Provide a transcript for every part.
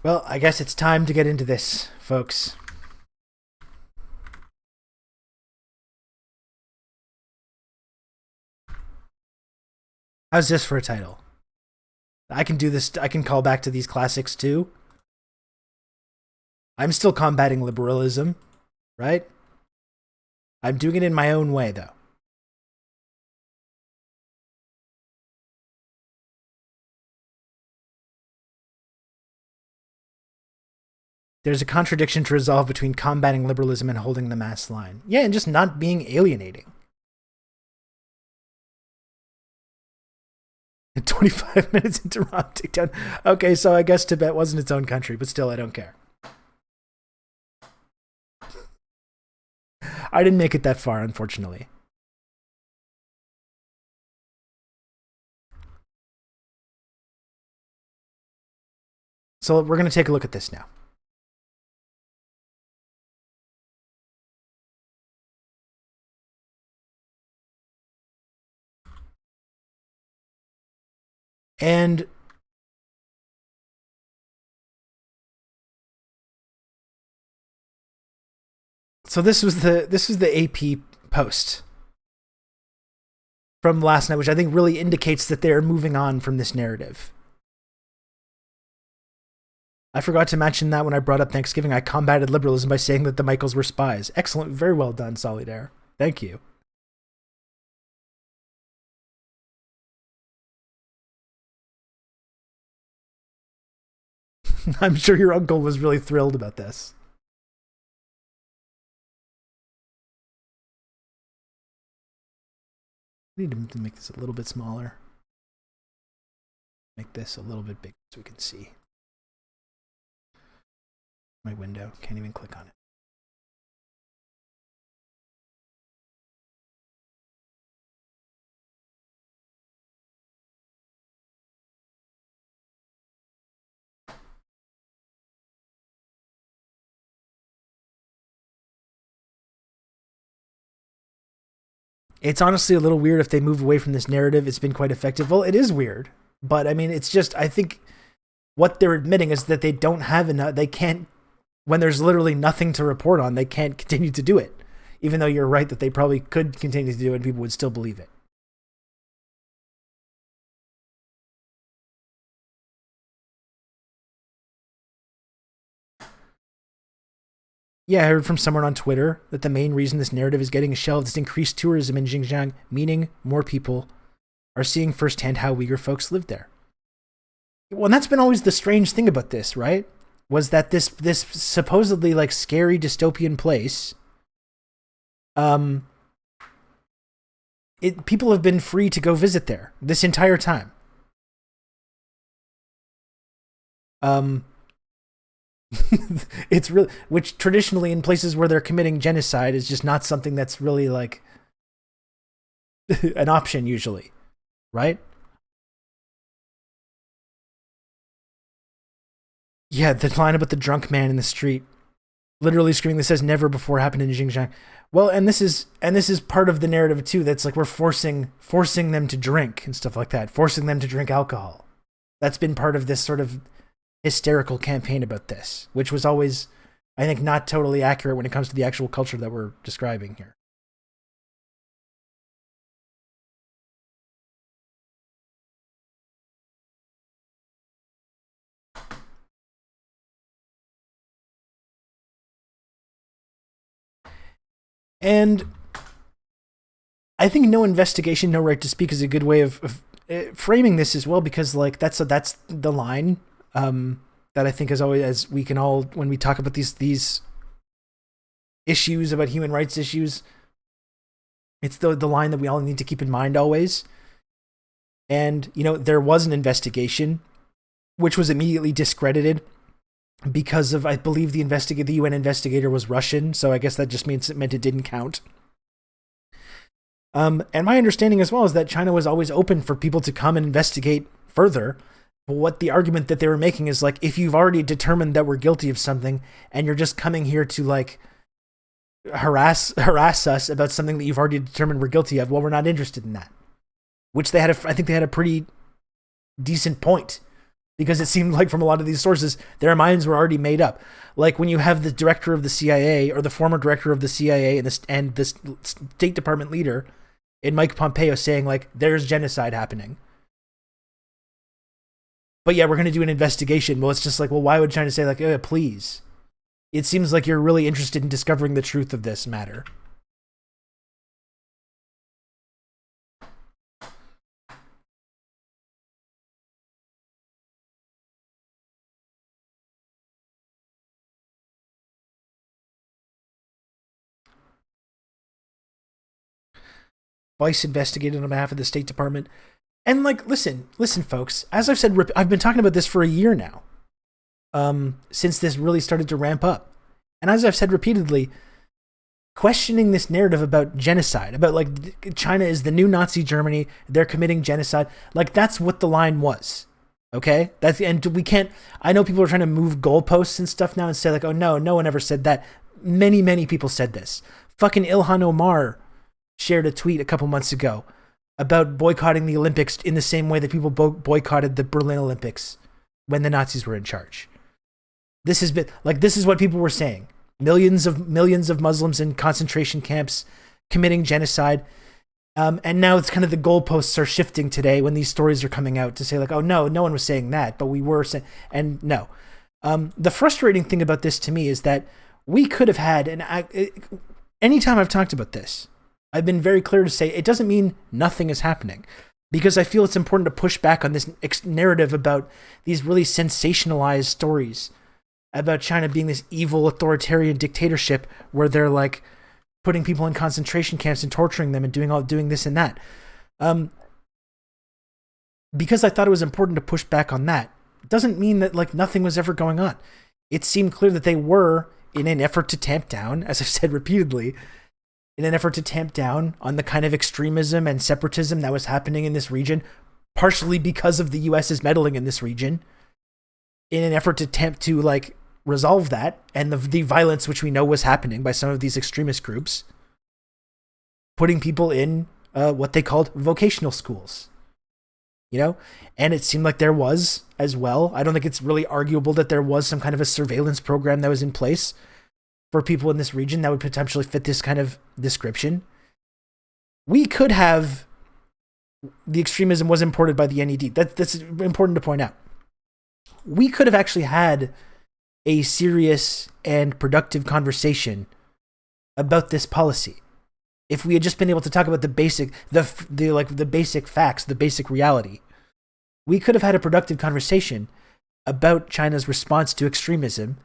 Well, I guess it's time to get into this, folks. How's this for a title? I can do this. I can call back to these classics too. I'm still combating liberalism, right? I'm doing it in my own way, though. There's a contradiction to resolve between combating liberalism and holding the mass line. Yeah, and just not being alienating. 25 minutes into Rom takedown. Okay, so I guess Tibet wasn't its own country, but still, I don't care. I didn't make it that far, unfortunately. So we're going to take a look at this now. And so this was the AP post from last night, which I think really indicates that they're moving on from this narrative. I forgot to mention that when I brought up Thanksgiving, I combated liberalism by saying that the Michaels were spies. Excellent. Very well done, Solidaire. Thank you. I'm sure your uncle was really thrilled about this. I need to make this a little bit smaller. Make this a little bit bigger so we can see my window. Can't even click on it. It's honestly a little weird if they move away from this narrative. It's been quite effective. Well, it is weird, but I mean, it's just, I think what they're admitting is that they don't have enough, they can't, when there's literally nothing to report on, they can't continue to do it. Even though you're right that they probably could continue to do it and people would still believe it. Yeah, I heard from someone on Twitter that the main reason this narrative is getting shelved is increased tourism in Xinxiang, meaning more people are seeing firsthand how Uyghur folks live there. Well, and that's been always the strange thing about this, right? Was that this supposedly like scary dystopian place, people have been free to go visit there this entire time. It's really, which traditionally in places where they're committing genocide is just not something that's really like an option usually, right? Yeah, the line about the drunk man in the street, literally screaming, "This has never before happened in Xinjiang." Well, and this is part of the narrative too. That's like we're forcing them to drink and stuff like that, forcing them to drink alcohol. That's been part of this sort of hysterical campaign about this, which was always, I think, not totally accurate when it comes to the actual culture that we're describing here. And I think no investigation, no right to speak is a good way of framing this as well, because like that's the line that I think is always, as we can all, when we talk about these issues about human rights issues, it's the line that we all need to keep in mind always. And there was an investigation which was immediately discredited because of, I believe, the UN investigator was Russian, so I guess that just meant it didn't count. And my understanding as well is that China was always open for people to come and investigate further. But what the argument that they were making is like, if you've already determined that we're guilty of something and you're just coming here to like harass us about something that you've already determined we're guilty of, well, we're not interested in that. Which I think they had a pretty decent point because it seemed like from a lot of these sources, their minds were already made up. Like when you have the director of the CIA or the former director of the CIA and the State Department leader in Mike Pompeo saying like, there's genocide happening. But yeah, we're going to do an investigation. Well, it's just like, well, why would China say like, oh, please? It seems like you're really interested in discovering the truth of this matter. Vice investigated on behalf of the State Department. And like, listen, folks, as I've said, I've been talking about this for a year now, since this really started to ramp up. And as I've said repeatedly, questioning this narrative about genocide, about like China is the new Nazi Germany, they're committing genocide, like that's what the line was. Okay? And we can't, I know people are trying to move goalposts and stuff now and say like, oh no one ever said that. Many people said this. Fucking Ilhan Omar shared a tweet a couple months ago about boycotting the Olympics in the same way that people boycotted the Berlin Olympics when the Nazis were in charge. This has been like, this is what people were saying. Millions of Muslims in concentration camps committing genocide. And now it's kind of the goalposts are shifting today when these stories are coming out to say like, oh no one was saying that, but we were saying, and no. The frustrating thing about this to me is that we could have had, anytime I've talked about this, I've been very clear to say it doesn't mean nothing is happening, because I feel it's important to push back on this narrative about these really sensationalized stories about China being this evil authoritarian dictatorship where they're like putting people in concentration camps and torturing them and doing this and that. Because I thought it was important to push back on that, doesn't mean that like nothing was ever going on. It seemed clear that they were, in an effort to tamp down, as I've said repeatedly, in an effort to tamp down on the kind of extremism and separatism that was happening in this region, partially because of the US's meddling in this region, in an effort to attempt to like resolve that and the violence which we know was happening by some of these extremist groups, putting people in what they called vocational schools, you know? And it seemed like there was as well. I don't think it's really arguable that there was some kind of a surveillance program that was in place for people in this region that would potentially fit this kind of description. We could have, the extremism was imported by the NED. That's important to point out. We could have actually had a serious and productive conversation about this policy if we had just been able to talk about the basic facts, the basic reality. We could have had a productive conversation about China's response to extremism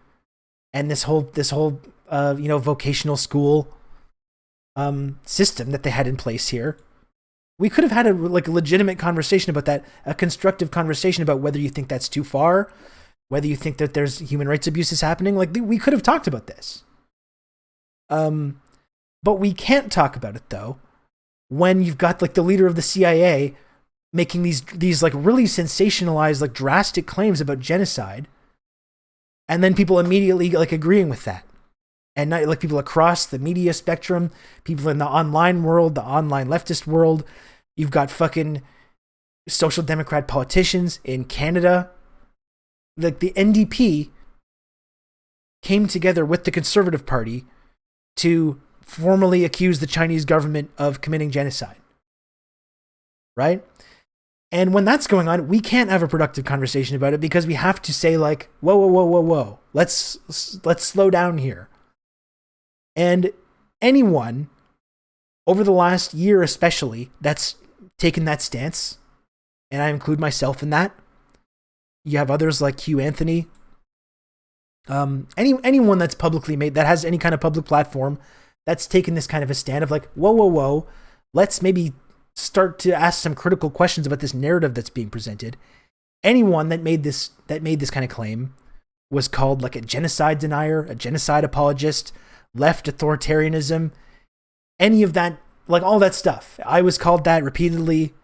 and this whole vocational school system that they had in place here. We could have had a legitimate conversation about that, a constructive conversation about whether you think that's too far, whether you think that there's human rights abuses happening. Like, we could have talked about this. But we can't talk about it, though, when you've got like the leader of the CIA making these like really sensationalized, like drastic claims about genocide, and then people immediately like agreeing with that. And not, like, people across the media spectrum, people in the online world, the online leftist world. You've got fucking social democrat politicians in Canada. Like, the NDP came together with the Conservative Party to formally accuse the Chinese government of committing genocide. Right? And when that's going on, we can't have a productive conversation about it because we have to say like, whoa. Let's slow down here. And anyone over the last year, especially, that's taken that stance, and I include myself in that. You have others like Hugh Anthony. Anyone that's publicly made, that has any kind of public platform, that's taken this kind of a stand of like, whoa. Let's maybe start to ask some critical questions about this narrative that's being presented. Anyone that made this kind of claim was called like a genocide denier, a genocide apologist, left authoritarianism, any of that, like all that stuff. I was called that repeatedly.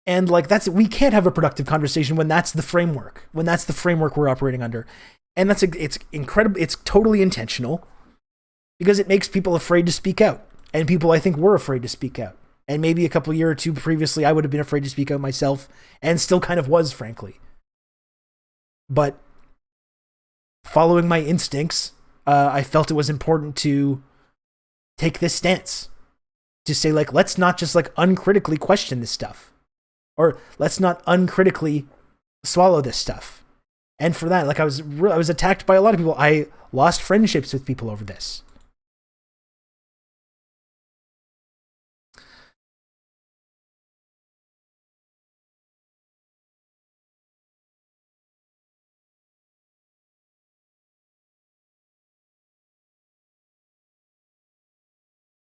And like, we can't have a productive conversation when that's the framework we're operating under. And it's incredible. It's totally intentional because it makes people afraid to speak out. And people, I think, were afraid to speak out. And maybe a couple year or two previously, I would have been afraid to speak out myself, and still kind of was, frankly. But following my instincts, I felt it was important to take this stance. To say, like, let's not just, like, uncritically question this stuff. Or let's not uncritically swallow this stuff. And for that, like, I was attacked by a lot of people. I lost friendships with people over this.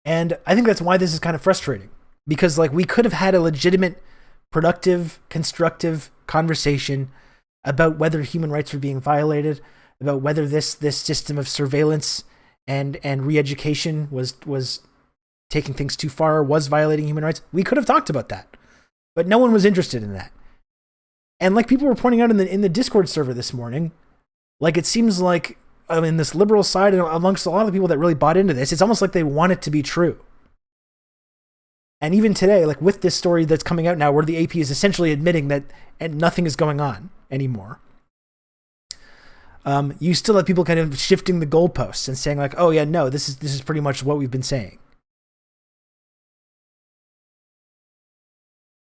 And I think that's why this is kind of frustrating. Because, like, we could have had a legitimate, productive, constructive conversation about whether human rights were being violated, about whether this system of surveillance and re-education was taking things too far, was violating human rights. We could have talked about that. But no one was interested in that. And like people were pointing out in the Discord server this morning, like it seems like this liberal side and amongst a lot of the people that really bought into this, it's almost like they want it to be true. And even today, like with this story that's coming out now, where the AP is essentially admitting that nothing is going on anymore, you still have people kind of shifting the goalposts and saying like, "Oh yeah, no, this is pretty much what we've been saying."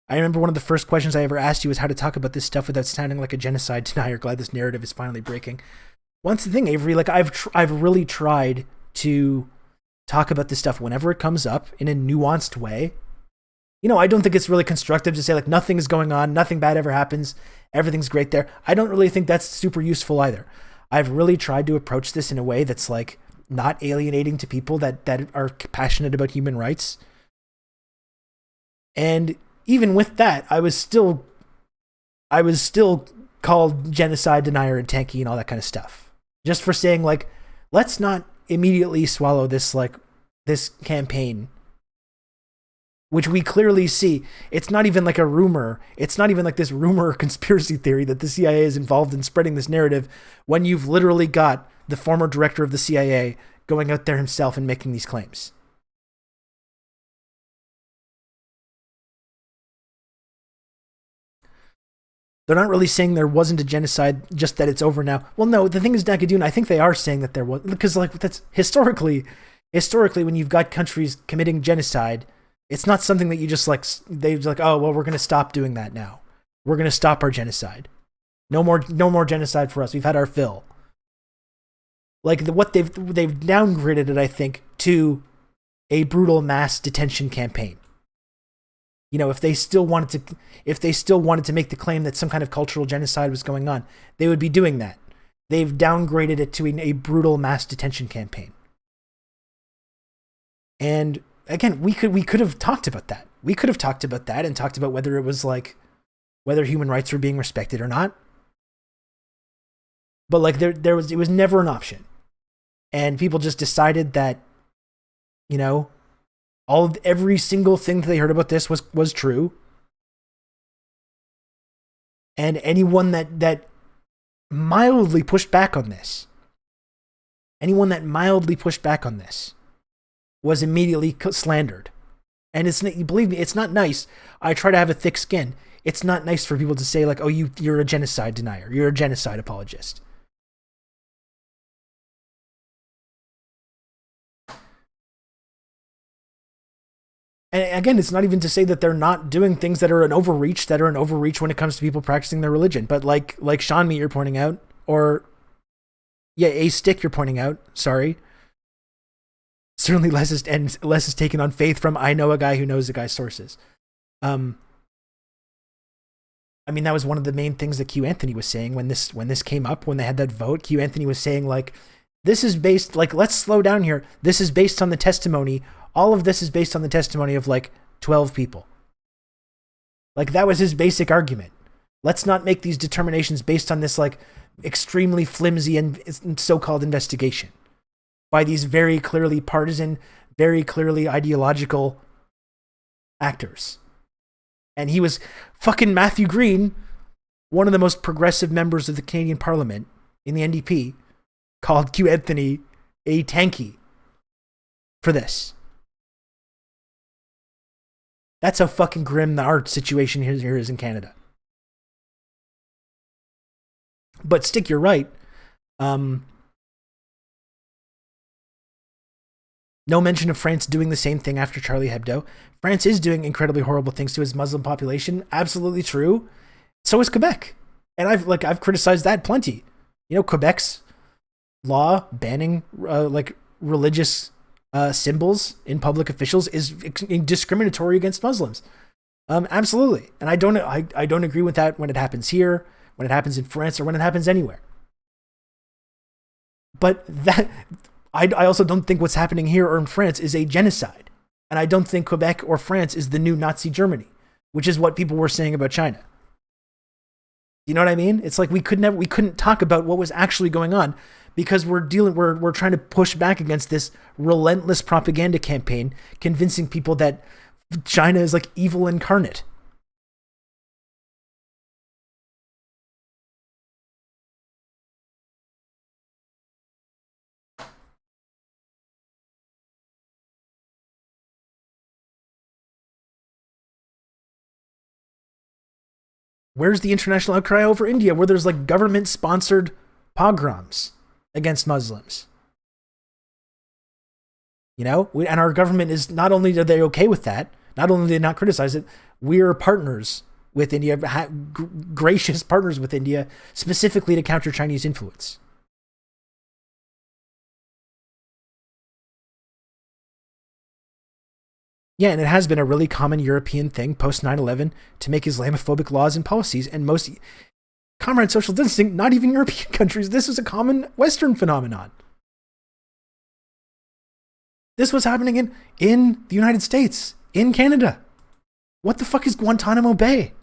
I remember one of the first questions I ever asked you was how to talk about this stuff without sounding like a genocide denier. Glad this narrative is finally breaking. Once the thing, Avery, like I've really tried to talk about this stuff whenever it comes up in a nuanced way. You know, I don't think it's really constructive to say like nothing is going on, nothing bad ever happens, everything's great there. I don't really think that's super useful either. I've really tried to approach this in a way that's like not alienating to people that are passionate about human rights. And even with that, I was still called genocide denier and tanky and all that kind of stuff. Just for saying like, let's not immediately swallow this campaign, which we clearly see. It's not even like a rumor. It's not even like this rumor or conspiracy theory that the CIA is involved in spreading this narrative when you've literally got the former director of the CIA going out there himself and making these claims. They're not really saying there wasn't a genocide, just that it's over now. Well, no, the thing is, Nakadoon, I think they are saying that there was, because like that's historically when you've got countries committing genocide, it's not something that you just like, they're like, oh, well, we're going to stop doing that now. We're going to stop our genocide. No more genocide for us. We've had our fill. Like what they've downgraded it, I think, to a brutal mass detention campaign. You know, if they still wanted to make the claim that some kind of cultural genocide was going on, they would be doing that. They've downgraded it to a brutal mass detention campaign. And again, we could have talked about that. We could have talked about that and talked about whether it was like whether human rights were being respected or not. But like it was never an option. And people just decided that, you know, every single thing that they heard about this was true. And anyone that mildly pushed back on this, was immediately slandered. And believe me, it's not nice. I try to have a thick skin. It's not nice for people to say like, oh, you're a genocide denier. You're a genocide apologist. And again, it's not even to say that they're not doing things that are an overreach when it comes to people practicing their religion. But like Sean Meat, you're pointing out, or A Stick, you're pointing out, sorry. Certainly less is taken on faith from I know a guy who knows a guy's sources. I mean, that was one of the main things that Q Anthony was saying when this came up, when they had that vote. Q Anthony was saying like, this is based, like, let's slow down here. This is based on the testimony. All of this is based on the testimony of like 12 people. Like that was his basic argument. Let's not make these determinations based on this like extremely flimsy and so-called investigation by these very clearly partisan, very clearly ideological actors. And he was fucking Matthew Green, one of the most progressive members of the Canadian Parliament in the NDP, called Q Anthony a tanky for this. That's how fucking grim our situation here is in Canada. But Stick, you're right. No mention of France doing the same thing after Charlie Hebdo. France is doing incredibly horrible things to its Muslim population. Absolutely true. So is Quebec. And I've criticized that plenty. Quebec's law banning religious symbols in public officials is discriminatory against Muslims. Absolutely. And I don't agree with that when it happens here, when it happens in France, or when it happens anywhere. But I also don't think what's happening here or in France is a genocide. And I don't think Quebec or France is the new Nazi Germany, which is what people were saying about China. You know what I mean? It's like we couldn't talk about what was actually going on because we're trying to push back against this relentless propaganda campaign, convincing people that China is like evil incarnate. Where's the international outcry over India, where there's like government-sponsored pogroms against Muslims? And our government is, not only are they okay with that, not only do they not criticize it, we're partners with India, gracious partners with India, specifically to counter Chinese influence. Yeah, and it has been a really common European thing post 9/11 to make Islamophobic laws and policies, and most comrade social distancing, not even European countries. This was a common Western phenomenon. This was happening in the United States, in Canada. What the fuck is Guantanamo Bay?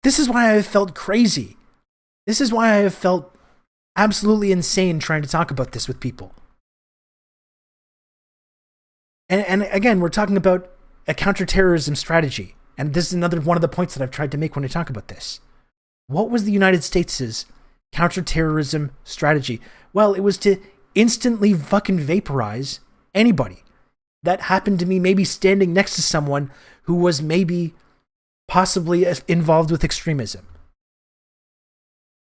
This is why I have felt crazy. This is why I have felt absolutely insane trying to talk about this with people. And again, we're talking about a counterterrorism strategy. And this is another one of the points that I've tried to make when I talk about this. What was the United States' counterterrorism strategy? Well, it was to instantly fucking vaporize anybody that happened to be maybe standing next to someone who was maybe possibly involved with extremism.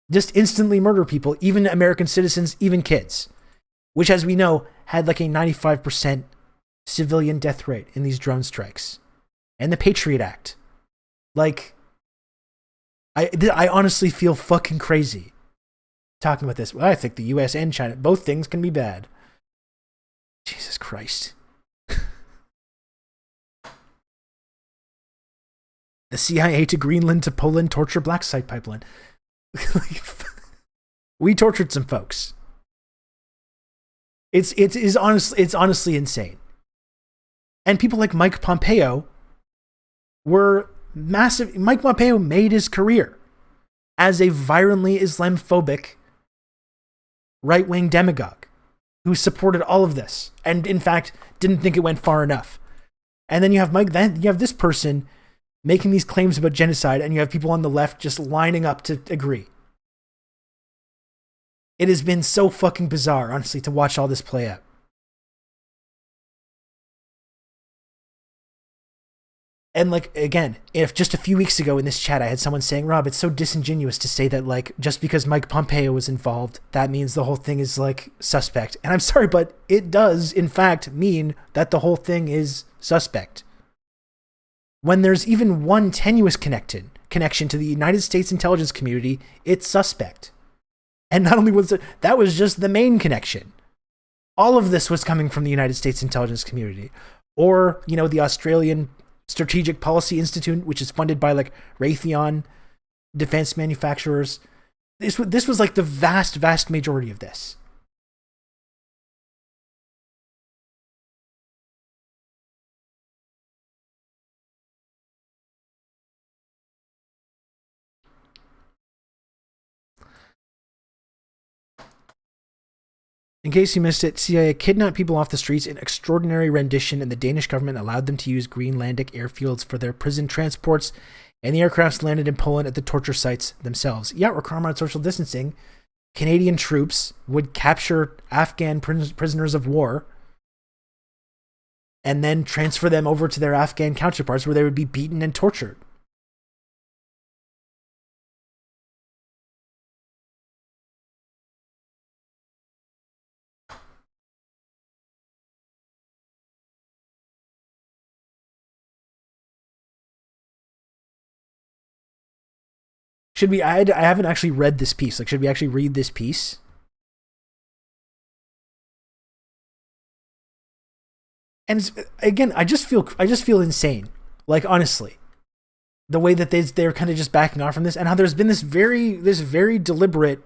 Just instantly murder people, even American citizens, even kids. Which, as we know, had like a 95% civilian death rate in these drone strikes. And the Patriot Act. Like, I honestly feel fucking crazy talking about this. Well, I think the US and China, both things can be bad. Jesus Christ. The CIA to Greenland to Poland torture black site pipeline. We tortured some folks. It's honestly insane. And people like Mike Pompeo were massive. Mike Pompeo made his career as a violently Islamophobic right-wing demagogue who supported all of this and, in fact, didn't think it went far enough. And then you have this person making these claims about genocide, and you have people on the left just lining up to agree. It has been so fucking bizarre, honestly, to watch all this play out. And like, again, if just a few weeks ago in this chat I had someone saying, Rob, it's so disingenuous to say that like just because Mike Pompeo was involved, that means the whole thing is like suspect. And I'm sorry, but it does in fact mean that the whole thing is suspect. When there's even one tenuous connection to the United States intelligence community, it's suspect. And not only was that was just the main connection. All of this was coming from the United States intelligence community. Or, the Australian Strategic Policy Institute, which is funded by like Raytheon defense manufacturers. This was like the vast majority of this. In case you missed it, CIA kidnapped people off the streets in extraordinary rendition, and the Danish government allowed them to use Greenlandic airfields for their prison transports, and the aircrafts landed in Poland at the torture sites themselves. Yeah, we're on social distancing. Canadian troops would capture Afghan prisoners of war and then transfer them over to their Afghan counterparts where they would be beaten and tortured. Should we? I haven't actually read this piece. Like, should we actually read this piece? And again, I just feel insane. Like, honestly, the way that they're kind of just backing off from this, and how there's been this very deliberate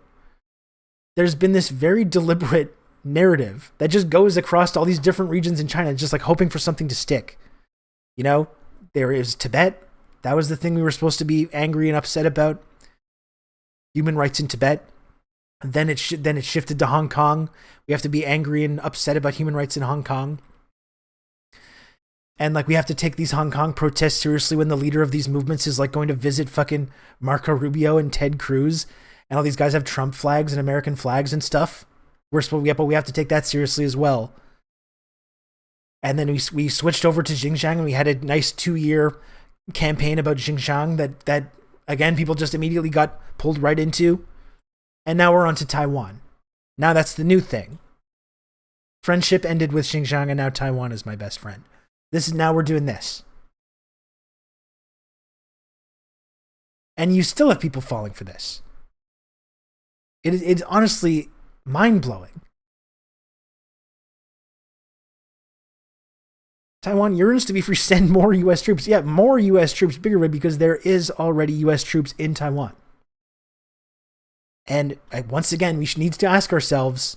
narrative that just goes across all these different regions in China, just like hoping for something to stick. You know, there is Tibet. That was the thing we were supposed to be angry and upset about. Human rights in Tibet. Then it shifted to Hong Kong. We have to be angry and upset about human rights in Hong Kong. And like, we have to take these Hong Kong protests seriously when the leader of these movements is like going to visit fucking Marco Rubio and Ted Cruz, and all these guys have Trump flags and American flags and stuff. But we have to take that seriously as well. And then we switched over to Xinxiang, and we had a nice 2-year campaign about Xinxiang that again, people just immediately got pulled right into. And now we're on to Taiwan. Now that's the new thing. Friendship ended with Xinxiang, and now Taiwan is my best friend. Now we're doing this. And you still have people falling for this. It's honestly mind-blowing. Taiwan yearns to be free. Send more U.S. troops. Yeah, more U.S. troops, bigger way, because there is already U.S. troops in Taiwan. And once again, we need to ask ourselves,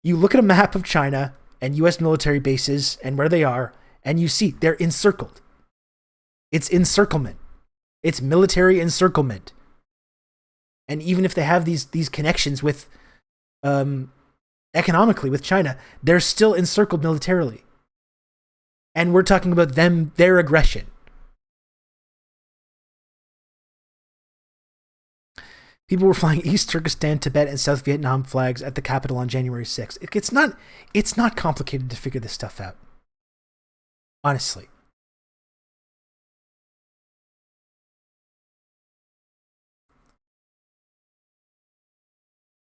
you look at a map of China and U.S. military bases and where they are, and you see they're encircled. It's encirclement. It's military encirclement. And even if they have these connections with, economically with China, they're still encircled militarily. And we're talking about their aggression. People were flying East Turkestan, Tibet, and South Vietnam flags at the capital on January 6th. It's not complicated to figure this stuff out. Honestly.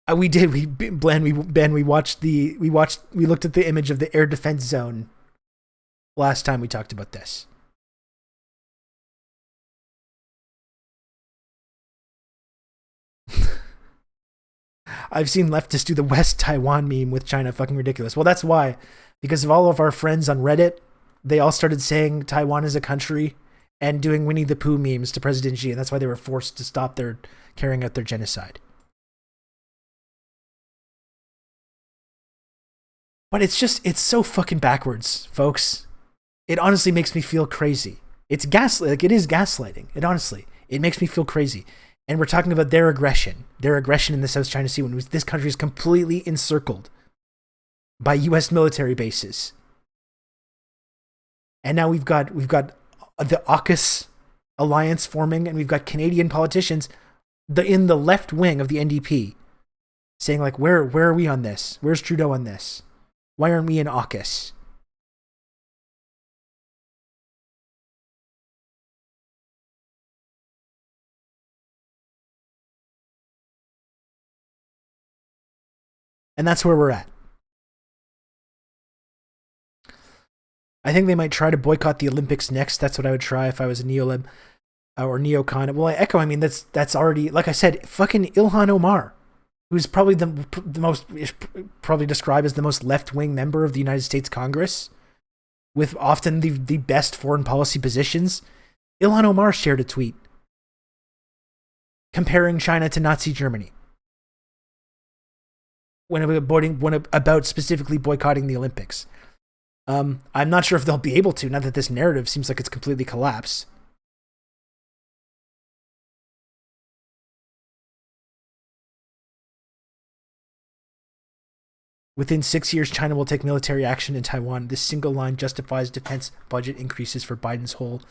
We looked at the image of the air defense zone last time we talked about this. I've seen leftists do the West Taiwan meme with China. Fucking ridiculous. Well, that's why. Because of all of our friends on Reddit, they all started saying Taiwan is a country and doing Winnie the Pooh memes to President Xi, and that's why they were forced to stop carrying out their genocide. But it's so fucking backwards, folks. It honestly makes me feel crazy. It's it is gaslighting. It makes me feel crazy. And we're talking about their aggression in the South China Sea, when this country is completely encircled by U.S. military bases. And now we've got the AUKUS alliance forming, and we've got Canadian politicians in the left wing of the NDP saying, like, where are we on this? Where's Trudeau on this? Why aren't we in AUKUS? And that's where we're at. I think they might try to boycott the Olympics next. That's what I would try if I was a neolib or neocon. Well, I echo. I mean, that's already, like I said, fucking Ilhan Omar, who's probably the most, probably described as the most left-wing member of the United States Congress, with often the best foreign policy positions. Ilhan Omar shared a tweet comparing China to Nazi Germany when about specifically boycotting the Olympics. I'm not sure if they'll be able to, now that this narrative seems like it's completely collapsed. Within 6 years, China will take military action in Taiwan. This single line justifies defense budget increases for Biden's whole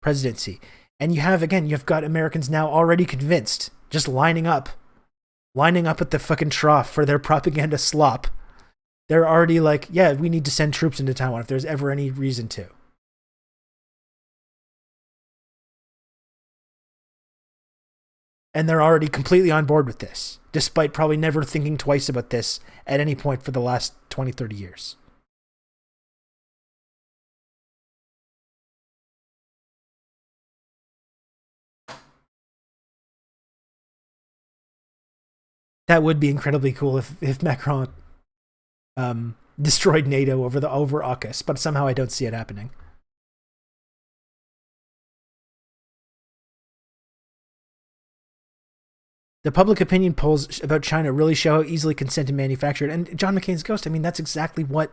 presidency. And you've got Americans now already convinced, just lining up at the fucking trough for their propaganda slop, They're already like, yeah, we need to send troops into Taiwan if there's ever any reason to. And they're already completely on board with this, despite probably never thinking twice about this at any point for the last 20, 30 years. That would be incredibly cool if Macron destroyed NATO over AUKUS, but somehow I don't see it happening. The public opinion polls about China really show how easily consent is manufactured. And John McCain's ghost, I mean, that's exactly what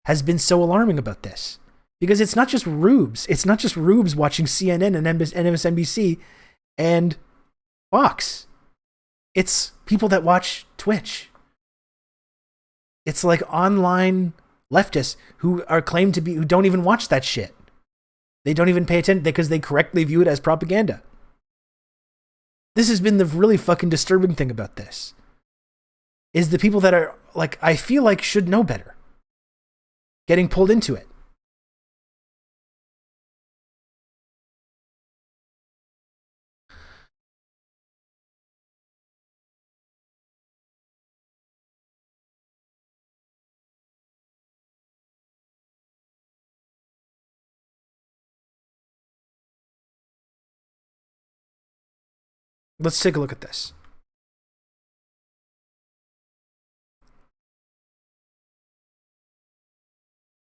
has been so alarming about this. Because it's not just rubes. It's not just rubes watching CNN and MSNBC and Fox. It's people that watch Twitch. It's like online leftists who are claimed to be, who don't even watch that shit. They don't even pay attention because they correctly view it as propaganda. This has been the really fucking disturbing thing about this. Is the people that are, like, I feel like should know better, getting pulled into it. Let's take a look at this.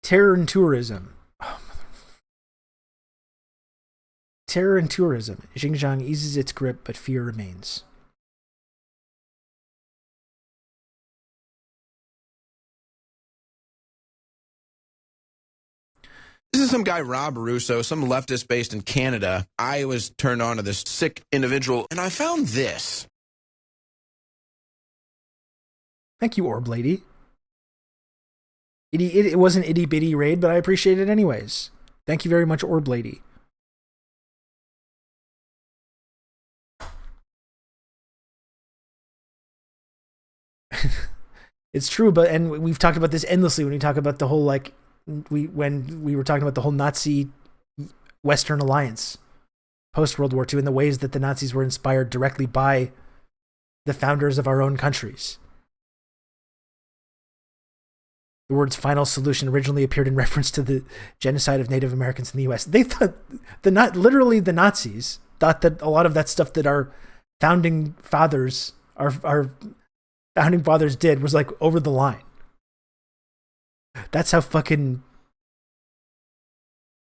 Terror and tourism. Terror and tourism. Xinxiang eases its grip, but fear remains. This is some guy, Rob Russo, some leftist based in Canada. I was turned on to this sick individual, and I found this. Thank you, Orb Lady. It was an itty bitty raid, but I appreciate it anyways. Thank you very much, Orb Lady. It's true, but and we've talked about this endlessly when we talk about the whole, like, when we were talking about the whole Nazi Western Alliance post World War II and the ways that the Nazis were inspired directly by the founders of our own countries. The words final solution originally appeared in reference to the genocide of Native Americans in the US. They thought, literally the Nazis thought that a lot of that stuff that our founding fathers, our founding fathers did was like over the line. That's how fucking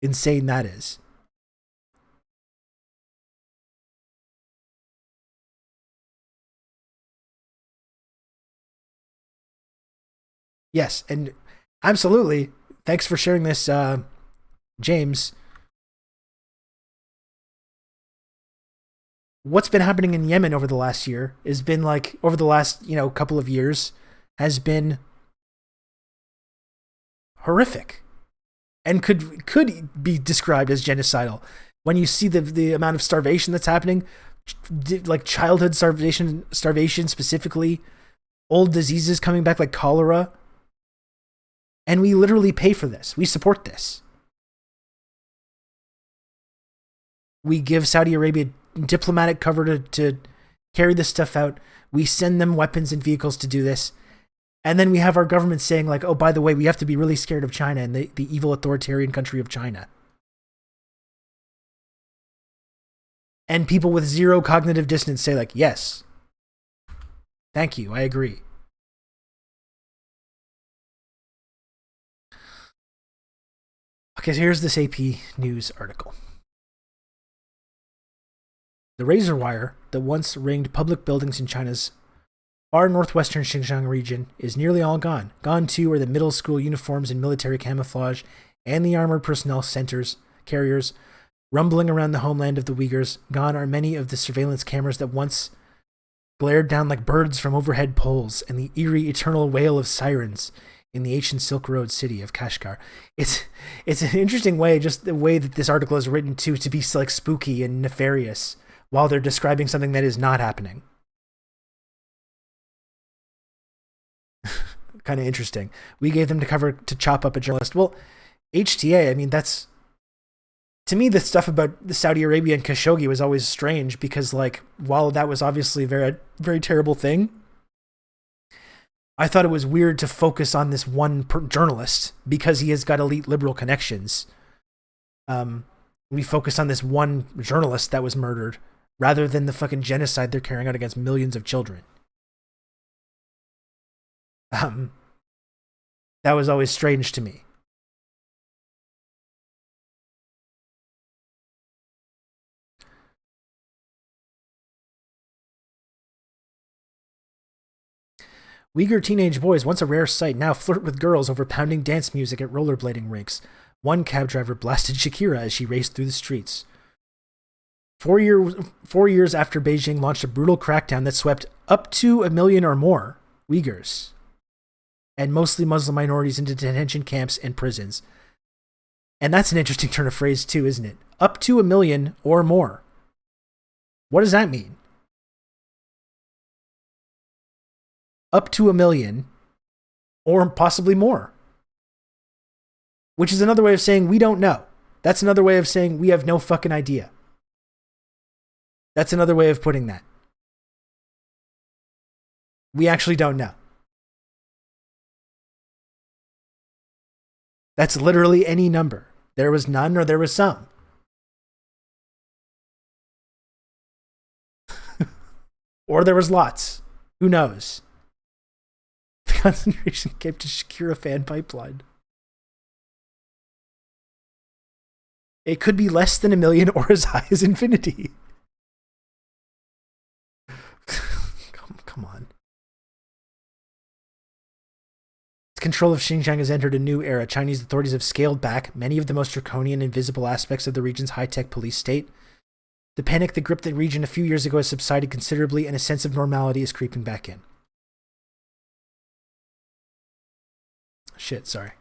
insane that is. Yes, and absolutely. Thanks for sharing this, James. What's been happening in Yemen over the last year has been like, over the last, couple of years, has been horrific and could be described as genocidal. When you see the amount of starvation that's happening, like childhood starvation specifically, old diseases coming back like cholera. And we literally pay for this. We support this. We give Saudi Arabia diplomatic cover to carry this stuff out. We send them weapons and vehicles to do this. And then we have our government saying, like, oh, by the way, we have to be really scared of China and the evil authoritarian country of China. And people with zero cognitive dissonance say, like, yes. Thank you. I agree. Okay, so here's this AP News article. The razor wire that once ringed public buildings in China's far northwestern Xinxiang region is nearly all gone. Gone too are the middle school uniforms and military camouflage and the armored personnel carriers rumbling around the homeland of the Uyghurs. Gone are many of the surveillance cameras that once glared down like birds from overhead poles and the eerie eternal wail of sirens in the ancient Silk Road city of Kashgar. It's an interesting way, just the way that this article is written to be like spooky and nefarious while they're describing something that is not happening. kind of interesting. We gave them to cover to chop up a journalist. Well, HTA, I mean, that's, to me, the stuff about the Saudi Arabia and Khashoggi was always strange because, like, while that was obviously a very, very terrible thing, I thought it was weird to focus on this one journalist because he has got elite liberal connections. We focus on this one journalist that was murdered rather than the fucking genocide they're carrying out against millions of children. That was always strange to me. Uyghur teenage boys, once a rare sight, now flirt with girls over pounding dance music at rollerblading rinks. One cab driver blasted Shakira as she raced through the streets. 4 years after Beijing launched a brutal crackdown that swept up to 1 million or more Uyghurs and mostly Muslim minorities into detention camps and prisons. And that's an interesting turn of phrase too, isn't it? Up to 1 million or more. What does that mean? Up to 1 million or possibly more. Which is another way of saying we don't know. That's another way of saying we have no fucking idea. That's another way of putting that. We actually don't know. That's literally any number. There was none or there was some. Or there was lots. Who knows? The concentration camp to Shakira fan pipeline. It could be less than 1 million or as high as infinity. Come on. Control of Xinxiang has entered a new era. Chinese authorities have scaled back many of the most draconian and visible aspects of the region's high-tech police state. The panic that gripped the region a few years ago has subsided considerably, and a sense of normality is creeping back in. Shit, sorry.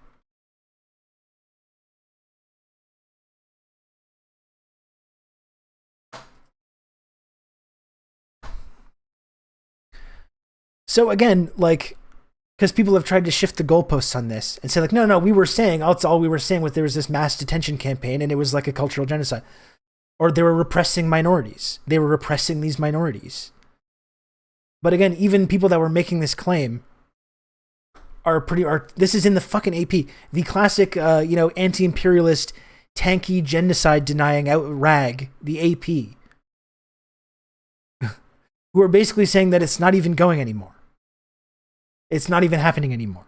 So again, like, because people have tried to shift the goalposts on this and say, like, no, we were saying, all we were saying was there was this mass detention campaign and it was like a cultural genocide. Or they were repressing minorities. They were repressing these minorities. But again, even people that were making this claim this is in the fucking AP. The classic, anti-imperialist, tanky, genocide denying out rag, the AP. Who are basically saying that it's not even going anymore. It's not even happening anymore.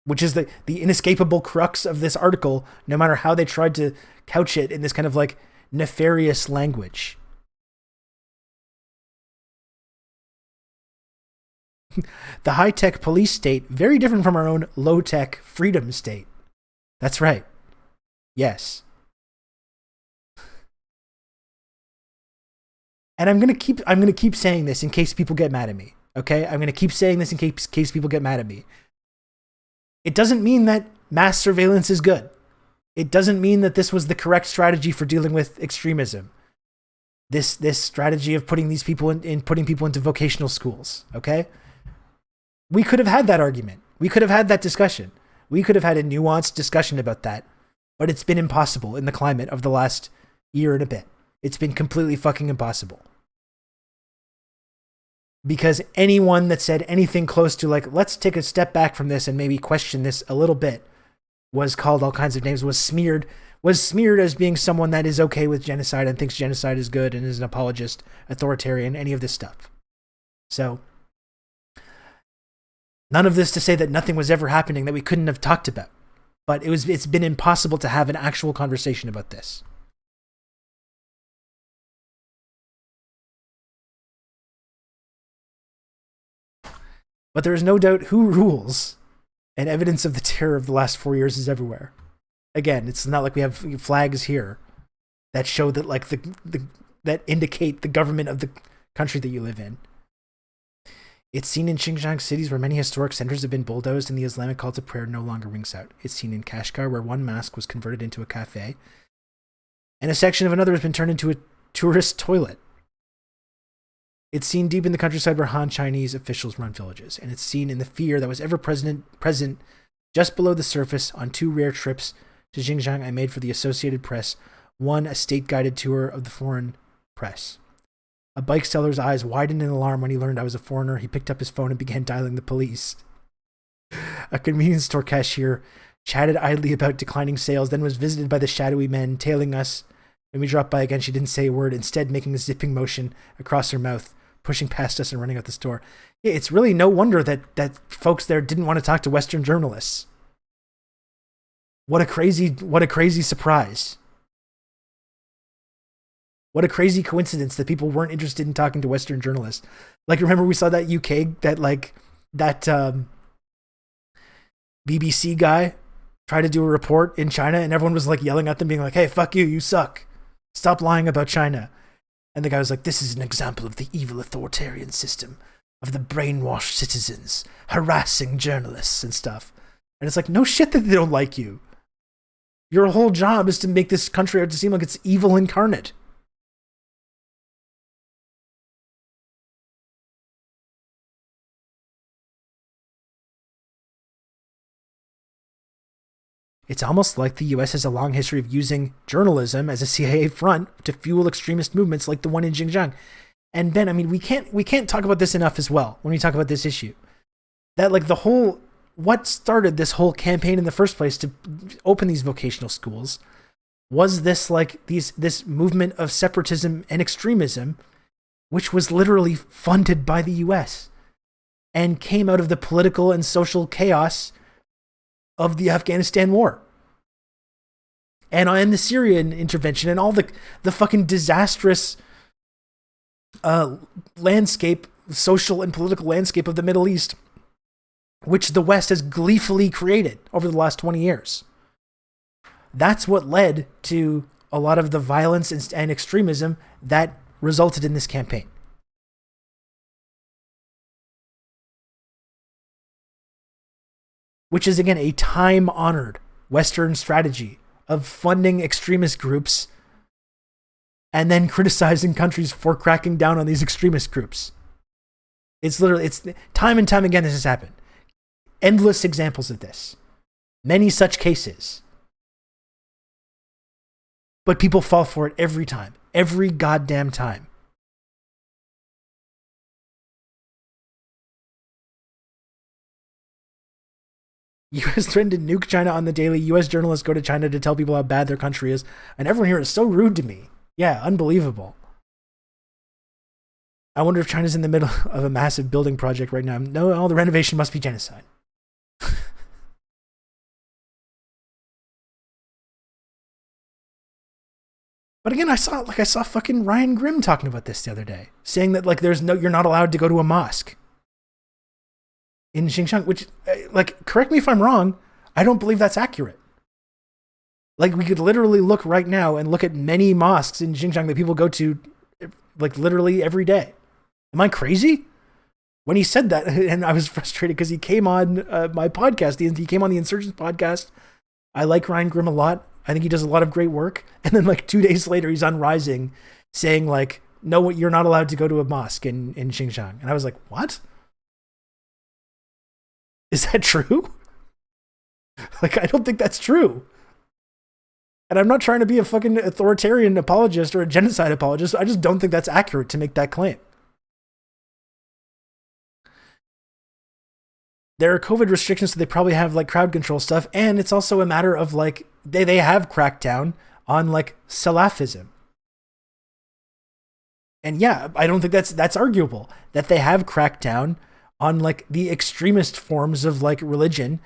Which is the inescapable crux of this article, no matter how they tried to couch it in this kind of like nefarious language. The high-tech police state, very different from our own low-tech freedom state. That's right. Yes. And I'm gonna keep saying this in case people get mad at me. Okay? I'm gonna keep saying this in case people get mad at me. It doesn't mean that mass surveillance is good. It doesn't mean that this was the correct strategy for dealing with extremism. This strategy of putting these people putting people into vocational schools. Okay? We could have had that argument. We could have had that discussion. We could have had a nuanced discussion about that. But it's been impossible in the climate of the last year and a bit. It's been completely fucking impossible. Because anyone that said anything close to like, let's take a step back from this and maybe question this a little bit, was called all kinds of names, was smeared as being someone that is okay with genocide and thinks genocide is good and is an apologist, authoritarian, any of this stuff. So, none of this to say that nothing was ever happening that we couldn't have talked about. But it's been impossible to have an actual conversation about this. But there is no doubt who rules, and evidence of the terror of the last 4 years is everywhere. Again, it's not like we have flags here that show that like that indicate the government of the country that you live in. It's seen in Xinxiang cities where many historic centers have been bulldozed and the Islamic call to prayer no longer rings out. It's seen in Kashgar where one mosque was converted into a cafe, and a section of another has been turned into a tourist toilet. It's seen deep in the countryside where Han Chinese officials run villages, and it's seen in the fear that was ever present just below the surface on 2 rare trips to Xinxiang I made for the Associated Press, one a state-guided tour of the foreign press. A bike seller's eyes widened in alarm when he learned I was a foreigner. He picked up his phone and began dialing the police. A convenience store cashier chatted idly about declining sales, then was visited by the shadowy men tailing us. When we dropped by again, she didn't say a word, instead making a zipping motion across her mouth, pushing past us and running out the store. Yeah, it's really no wonder that folks there didn't want to talk to Western journalists. What a crazy surprise. What a crazy coincidence that people weren't interested in talking to Western journalists. Like, remember we saw that BBC guy try to do a report in China, and everyone was like yelling at them, being like, hey, fuck you, you suck. Stop lying about China. And the guy was like, this is an example of the evil authoritarian system of the brainwashed citizens harassing journalists and stuff. And it's like, no shit that they don't like you. Your whole job is to make this country out to seem like it's evil incarnate. It's almost like the US has a long history of using journalism as a CIA front to fuel extremist movements like the one in Xinjiang. And Ben, I mean, we can't talk about this enough as well when we talk about this issue. That like what started this whole campaign in the first place to open these vocational schools was this movement of separatism and extremism, which was literally funded by the US and came out of the political and social chaos of the Afghanistan war and the Syrian intervention and all the fucking disastrous landscape, social and political landscape of the Middle East, which the West has gleefully created over the last 20 years. That's what led to a lot of the violence and extremism that resulted in this campaign. Which is, again, a time-honored Western strategy of funding extremist groups and then criticizing countries for cracking down on these extremist groups. It's time and time again this has happened. Endless examples of this. Many such cases. But people fall for it every time. Every goddamn time. U.S. threatened to nuke China on the daily. U.S. journalists go to China to tell people how bad their country is. And everyone here is so rude to me. Yeah, unbelievable. I wonder if China's in the middle of a massive building project right now. No, all the renovation must be genocide. But again, I saw fucking Ryan Grimm talking about this the other day, saying that you're not allowed to go to a mosque in Xinxiang, which, correct me if I'm wrong, I don't believe that's accurate. Like, we could literally look right now and look at many mosques in Xinxiang that people go to, literally every day. Am I crazy? When he said that, and I was frustrated because he came on my podcast, he came on the Insurgents podcast. I like Ryan Grimm a lot. I think he does a lot of great work. And then 2 days later, he's on Rising saying no, you're not allowed to go to a mosque in Xinxiang. And I was like, what? Is that true? I don't think that's true. And I'm not trying to be a fucking authoritarian apologist or a genocide apologist. I just don't think that's accurate to make that claim. There are COVID restrictions, so they probably have crowd control stuff. And it's also a matter of they have cracked down on Salafism. And yeah, I don't think that's arguable that they have cracked down on the extremist forms of religion,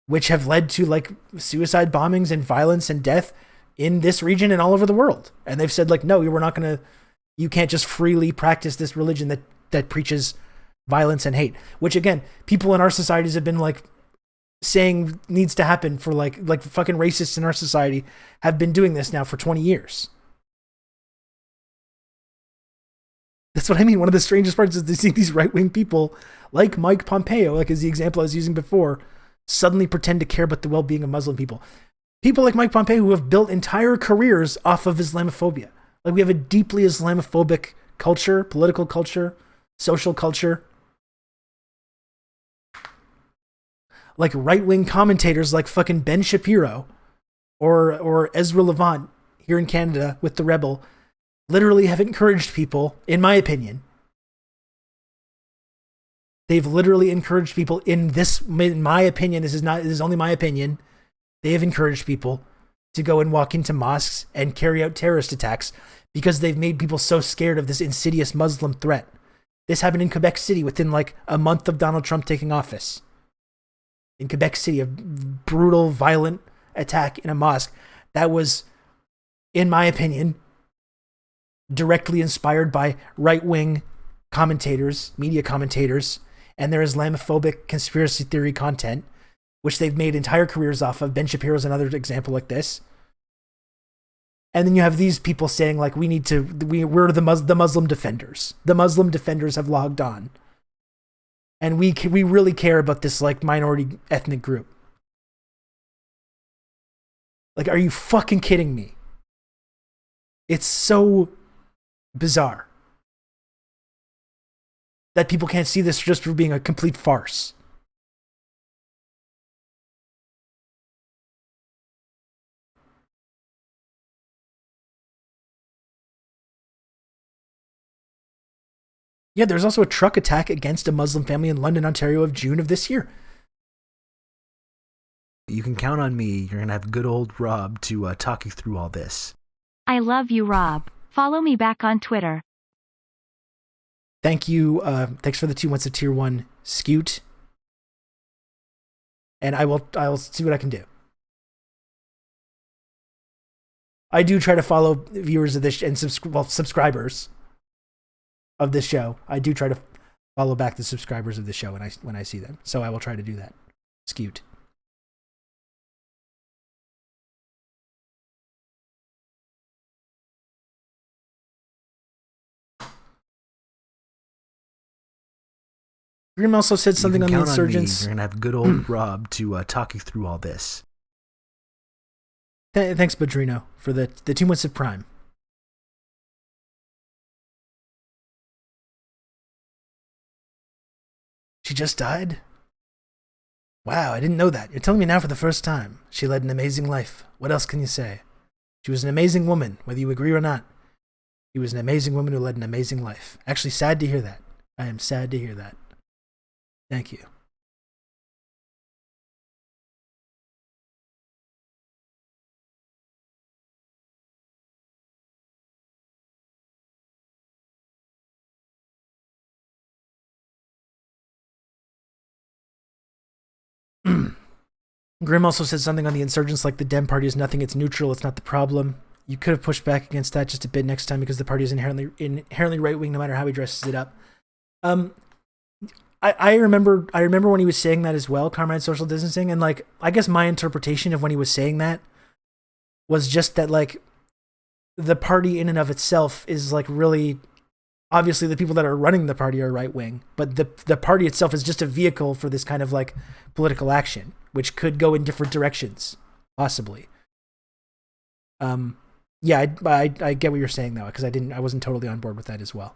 which have led to suicide bombings and violence and death in this region and all over the world. And they've said no, you can't just freely practice this religion that preaches violence and hate, which again, people in our societies have been saying needs to happen for fucking racists in our society have been doing this now for 20 years. That's what I mean. One of the strangest parts is to see these right-wing people like Mike Pompeo, as the example I was using before, suddenly pretend to care about the well-being of Muslim people. People like Mike Pompeo who have built entire careers off of Islamophobia. We have a deeply Islamophobic culture, political culture, social culture. Like right-wing commentators like fucking Ben Shapiro or Ezra Levant here in Canada with The Rebel literally have encouraged people, in my opinion. They've literally encouraged people in my opinion, this is only my opinion. They have encouraged people to go and walk into mosques and carry out terrorist attacks because they've made people so scared of this insidious Muslim threat. This happened in Quebec City within like a month of Donald Trump taking office. In Quebec City, a brutal, violent attack in a mosque that was, in my opinion, directly inspired by right-wing commentators, media commentators, and their Islamophobic conspiracy theory content, which they've made entire careers off of. Ben Shapiro's another example like this. And then you have these people saying, like, we're the Muslim defenders. The Muslim defenders have logged on. And we really care about this, like, minority ethnic group. Like, are you fucking kidding me? It's so bizarre that people can't see this just for being a complete farce. Yeah, there's also a truck attack against a Muslim family in London, Ontario of June of this year. You can count on me. You're going to have good old Rob to talk you through all this. I love you, Rob. Follow me back on Twitter. Thank you. Thanks for the 2 months of tier 1 Scoot. And I'll see what I can do. I do try to follow viewers of this and subscribers of this show. I do try to follow back the subscribers of the show when I see them. So I will try to do that. Scoot. Grim also said something on the insurgents. You're going to have good old Rob to talk you through all this. Thanks, Badrino, for the 2 months of Prime. She just died? Wow, I didn't know that. You're telling me now for the first time. She led an amazing life. What else can you say? She was an amazing woman, whether you agree or not. She was an amazing woman who led an amazing life. Actually, sad to hear that. I am sad to hear that. Thank you. Grim also said something on the insurgents like the Dem Party is nothing, it's neutral, it's not the problem. You could have pushed back against that just a bit next time because the party is inherently right-wing no matter how he dresses it up. I remember when he was saying that as well, Carmine social distancing, and like I guess my interpretation of when he was saying that was just that like the party in and of itself is like really obviously the people that are running the party are right wing, but the party itself is just a vehicle for this kind of like political action, which could go in different directions, possibly. Yeah, I get what you're saying though, because I wasn't totally on board with that as well.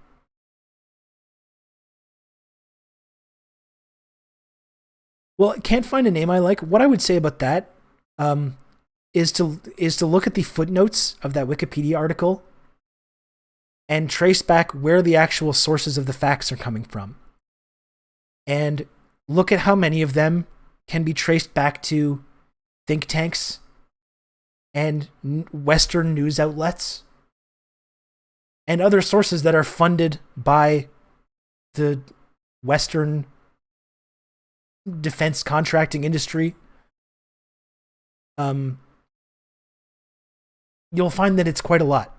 Well, I can't find a name I like. What I would say about that is to look at the footnotes of that Wikipedia article and trace back where the actual sources of the facts are coming from. And look at how many of them can be traced back to think tanks and Western news outlets and other sources that are funded by the Western defense contracting industry. You'll find that it's quite a lot.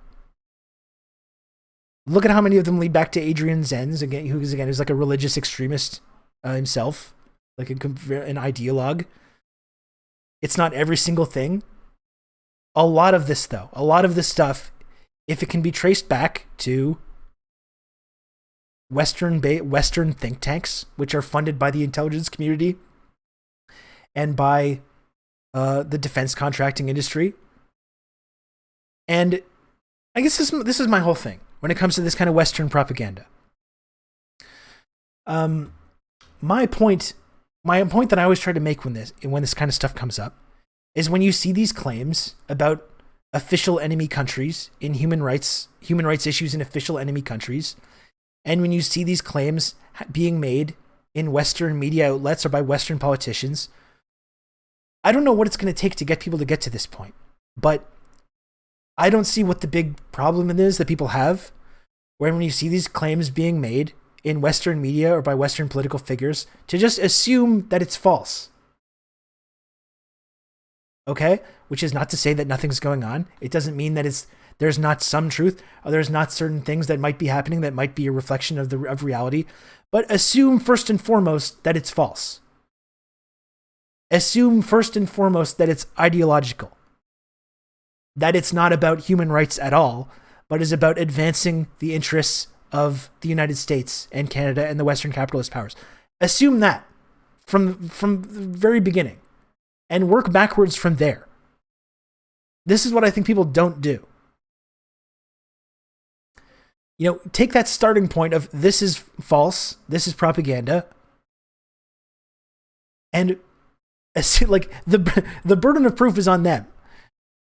Look at how many of them lead back to Adrian Zenz, who's like a religious extremist himself, like an ideologue. It's not every single thing. A lot of this stuff, if it can be traced back to Western think tanks, which are funded by the intelligence community and by the defense contracting industry. And I guess this is my whole thing when it comes to this kind of Western propaganda. Um, my point that I always try to make when this kind of stuff comes up is when you see these claims about official enemy countries in human rights issues in official enemy countries, and when you see these claims being made in Western media outlets or by Western politicians, I don't know what it's going to take to get people to get to this point, but I don't see what the big problem is that people have when you see these claims being made in Western media or by Western political figures to just assume that it's false. Okay? Which is not to say that nothing's going on. It doesn't mean that there's not some truth or there's not certain things that might be happening that might be a reflection of reality. But assume first and foremost that it's false. Assume first and foremost that it's ideological. That it's not about human rights at all, but is about advancing the interests of the United States and Canada and the Western capitalist powers. Assume that from the very beginning and work backwards from there. This is what I think people don't do. Take that starting point of this is false, this is propaganda, and like the burden of proof is on them.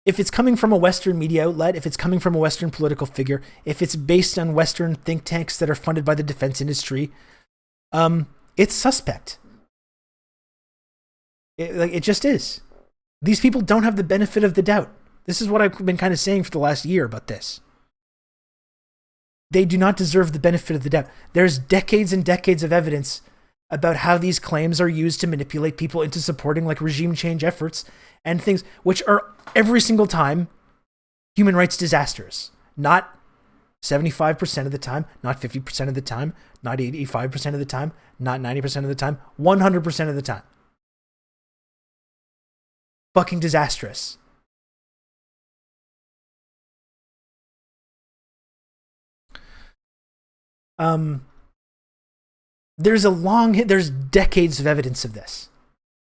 If it's coming from a Western media outlet, if it's coming from a Western political figure, if it's based on Western think tanks that are funded by the defense industry, it's suspect. It just is. These people don't have the benefit of the doubt. This is what I've been kind of saying for the last year about this. They do not deserve the benefit of the doubt. There's decades and decades of evidence about how these claims are used to manipulate people into supporting like regime change efforts and things which are every single time human rights disasters. Not 75% of the time, not 50% of the time, not 85% of the time, not 90% of the time, 100% of the time. Fucking disastrous. There's decades of evidence of this.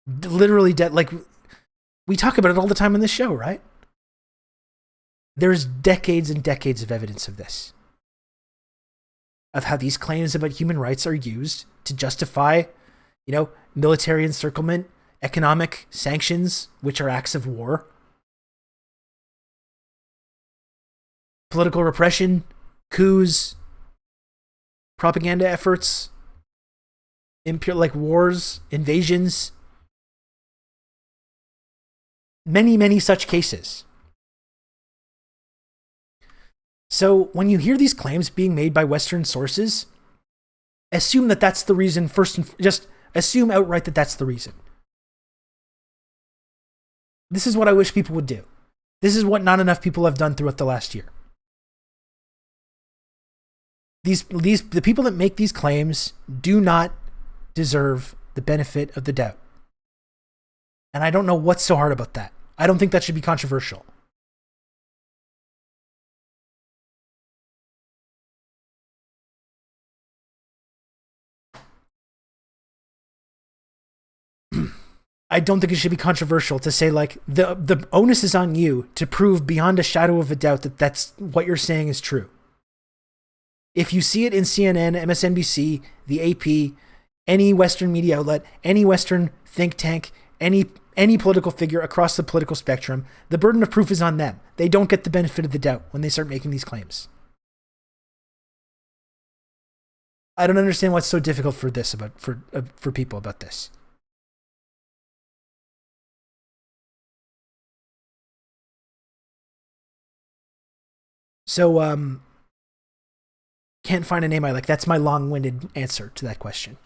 Literally, like we talk about it all the time on this show, right? There's decades and decades of evidence of this. Of how these claims about human rights are used to justify, military encirclement, economic sanctions, which are acts of war, political repression, coups, propaganda efforts, like wars, invasions, many, many such cases. So when you hear these claims being made by Western sources, assume that that's the reason first, and just assume outright that that's the reason. This is what I wish people would do. This is what not enough people have done throughout the last year. The people that make these claims do not deserve the benefit of the doubt. And I don't know what's so hard about that. I don't think that should be controversial. I don't think it should be controversial to say like the onus is on you to prove beyond a shadow of a doubt that that's what you're saying is true. If you see it in CNN, MSNBC, the AP, any Western media outlet, any Western think tank, any political figure across the political spectrum, the burden of proof is on them. They don't get the benefit of the doubt when they start making these claims. I don't understand what's so difficult for people about this. So, can't find a name I like. That's my long-winded answer to that question.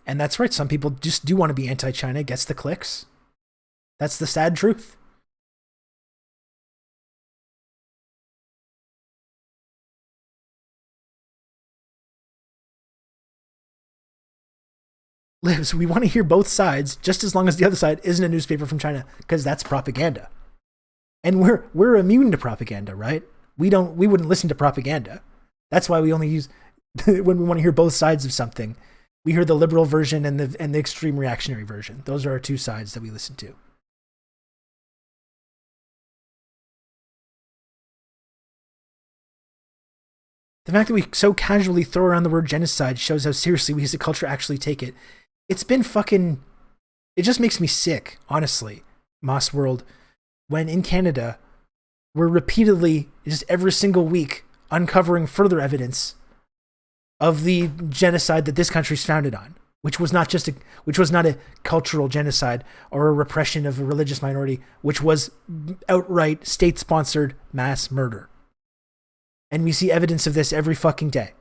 And that's right. Some people just do want to be anti-China, gets the clicks. That's the sad truth. Lives, we want to hear both sides just as long as the other side isn't a newspaper from China, because that's propaganda. And we're immune to propaganda, right? We wouldn't listen to propaganda. That's why we only use when we want to hear both sides of something. We hear the liberal version and the extreme reactionary version. Those are our two sides that we listen to. The fact that we so casually throw around the word genocide shows how seriously we as a culture actually take it. It's been fucking... It just makes me sick, honestly, Moss World, when in Canada, we're repeatedly, just every single week, uncovering further evidence of the genocide that this country's founded on, which was not a cultural genocide or a repression of a religious minority, which was outright state-sponsored mass murder. And we see evidence of this every fucking day.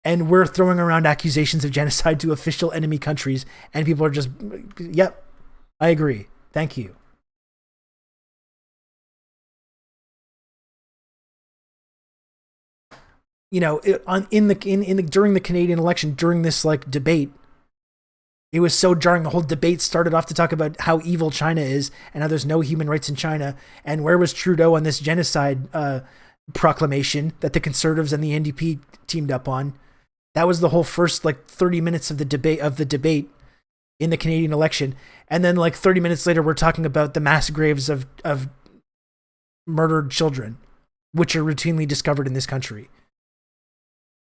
And we're throwing around accusations of genocide to official enemy countries, and people are just, yep, I agree. Thank you. You know, during the Canadian election, during this like debate, it was so jarring. The whole debate started off to talk about how evil China is and how there's no human rights in China. And where was Trudeau on this genocide proclamation that the Conservatives and the NDP teamed up on? That was the whole first like 30 minutes of the debate in the Canadian election. And then like 30 minutes later, we're talking about the mass graves of murdered children, which are routinely discovered in this country.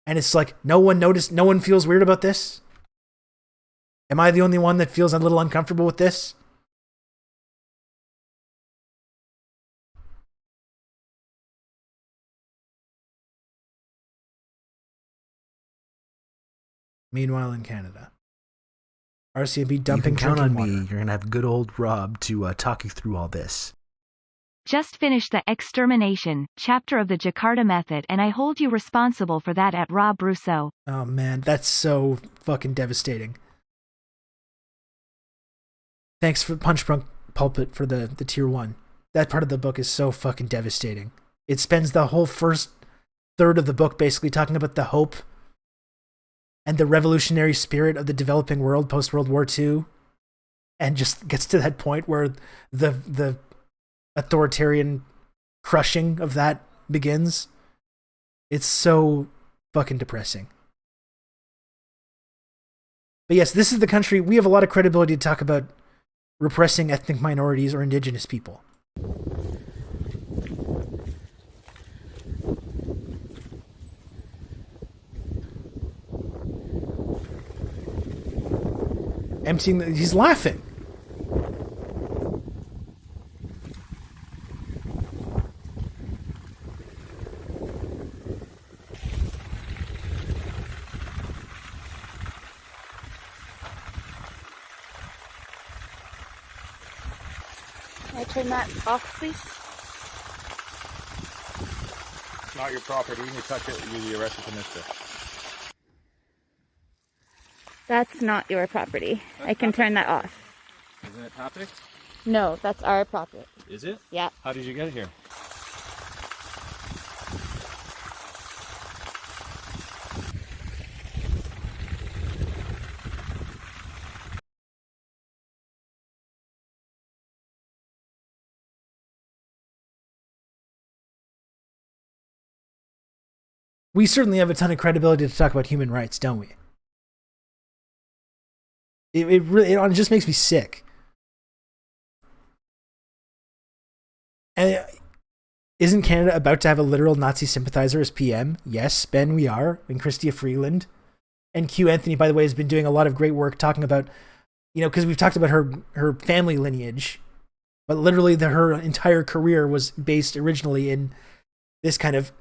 And it's like, no one noticed, no one feels weird about this? Am I the only one that feels a little uncomfortable with this? Meanwhile, in Canada, RCMP dumping you can count drinking on water. me. You're gonna have good old Rob to talk you through all this. Just finished the extermination chapter of the Jakarta method, and I hold you responsible for that at Rob Rousseau. Oh man, that's so fucking devastating. Thanks for Punch Drunk Pulpit for the tier 1. That part of the book is so fucking devastating. It spends the whole first third of the book basically talking about the hope and the revolutionary spirit of the developing world post World War II, and just gets to that point where the authoritarian crushing of that begins. It's so fucking depressing. But yes, this is the country. We have a lot of credibility to talk about repressing ethnic minorities or indigenous people. He's laughing. Can I turn that off, please? It's not your property. You touch it, you'll be arrested for mischief. That's not your property. I can turn that off. Isn't it property? No, that's our property. Is it? Yeah. How did you get here? We certainly have a ton of credibility to talk about human rights, don't we? It really just makes me sick. And isn't Canada about to have a literal Nazi sympathizer as PM? Yes, Ben, we are. And Chrystia Freeland. And Q Anthony, by the way, has been doing a lot of great work talking about, you know, because we've talked about her family lineage, but literally her entire career was based originally in this kind of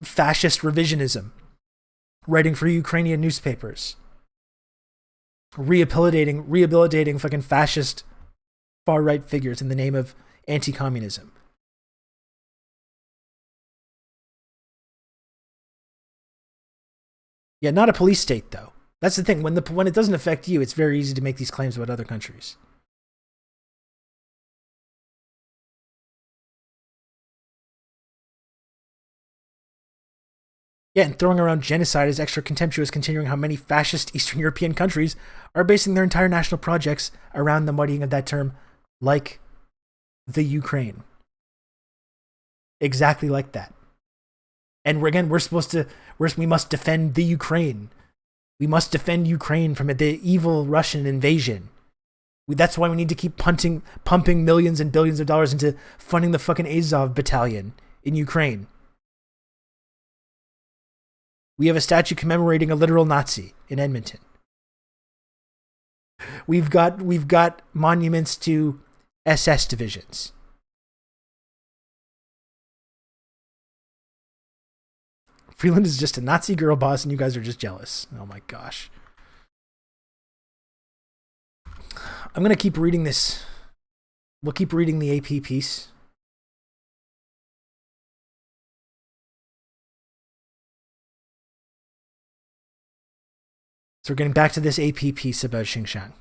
fascist revisionism, writing for Ukrainian newspapers, rehabilitating fucking fascist far-right figures in the name of anti-communism. Yeah, not a police state, though. That's the thing. When it doesn't affect you, it's very easy to make these claims about other countries. Yeah, and throwing around genocide is extra contemptuous, considering how many fascist Eastern European countries are basing their entire national projects around the muddying of that term, like the Ukraine. Exactly like that. And we must defend the Ukraine. We must defend Ukraine from the evil Russian invasion. That's why we need to keep pumping millions and billions of dollars into funding the fucking Azov battalion in Ukraine. We have a statue commemorating a literal Nazi in Edmonton. We've got monuments to SS divisions. Freeland is just a Nazi girl boss and you guys are just jealous. Oh my gosh. I'm going to keep reading this. We'll keep reading the AP piece. So we're getting back to this AP piece about Xinxiang.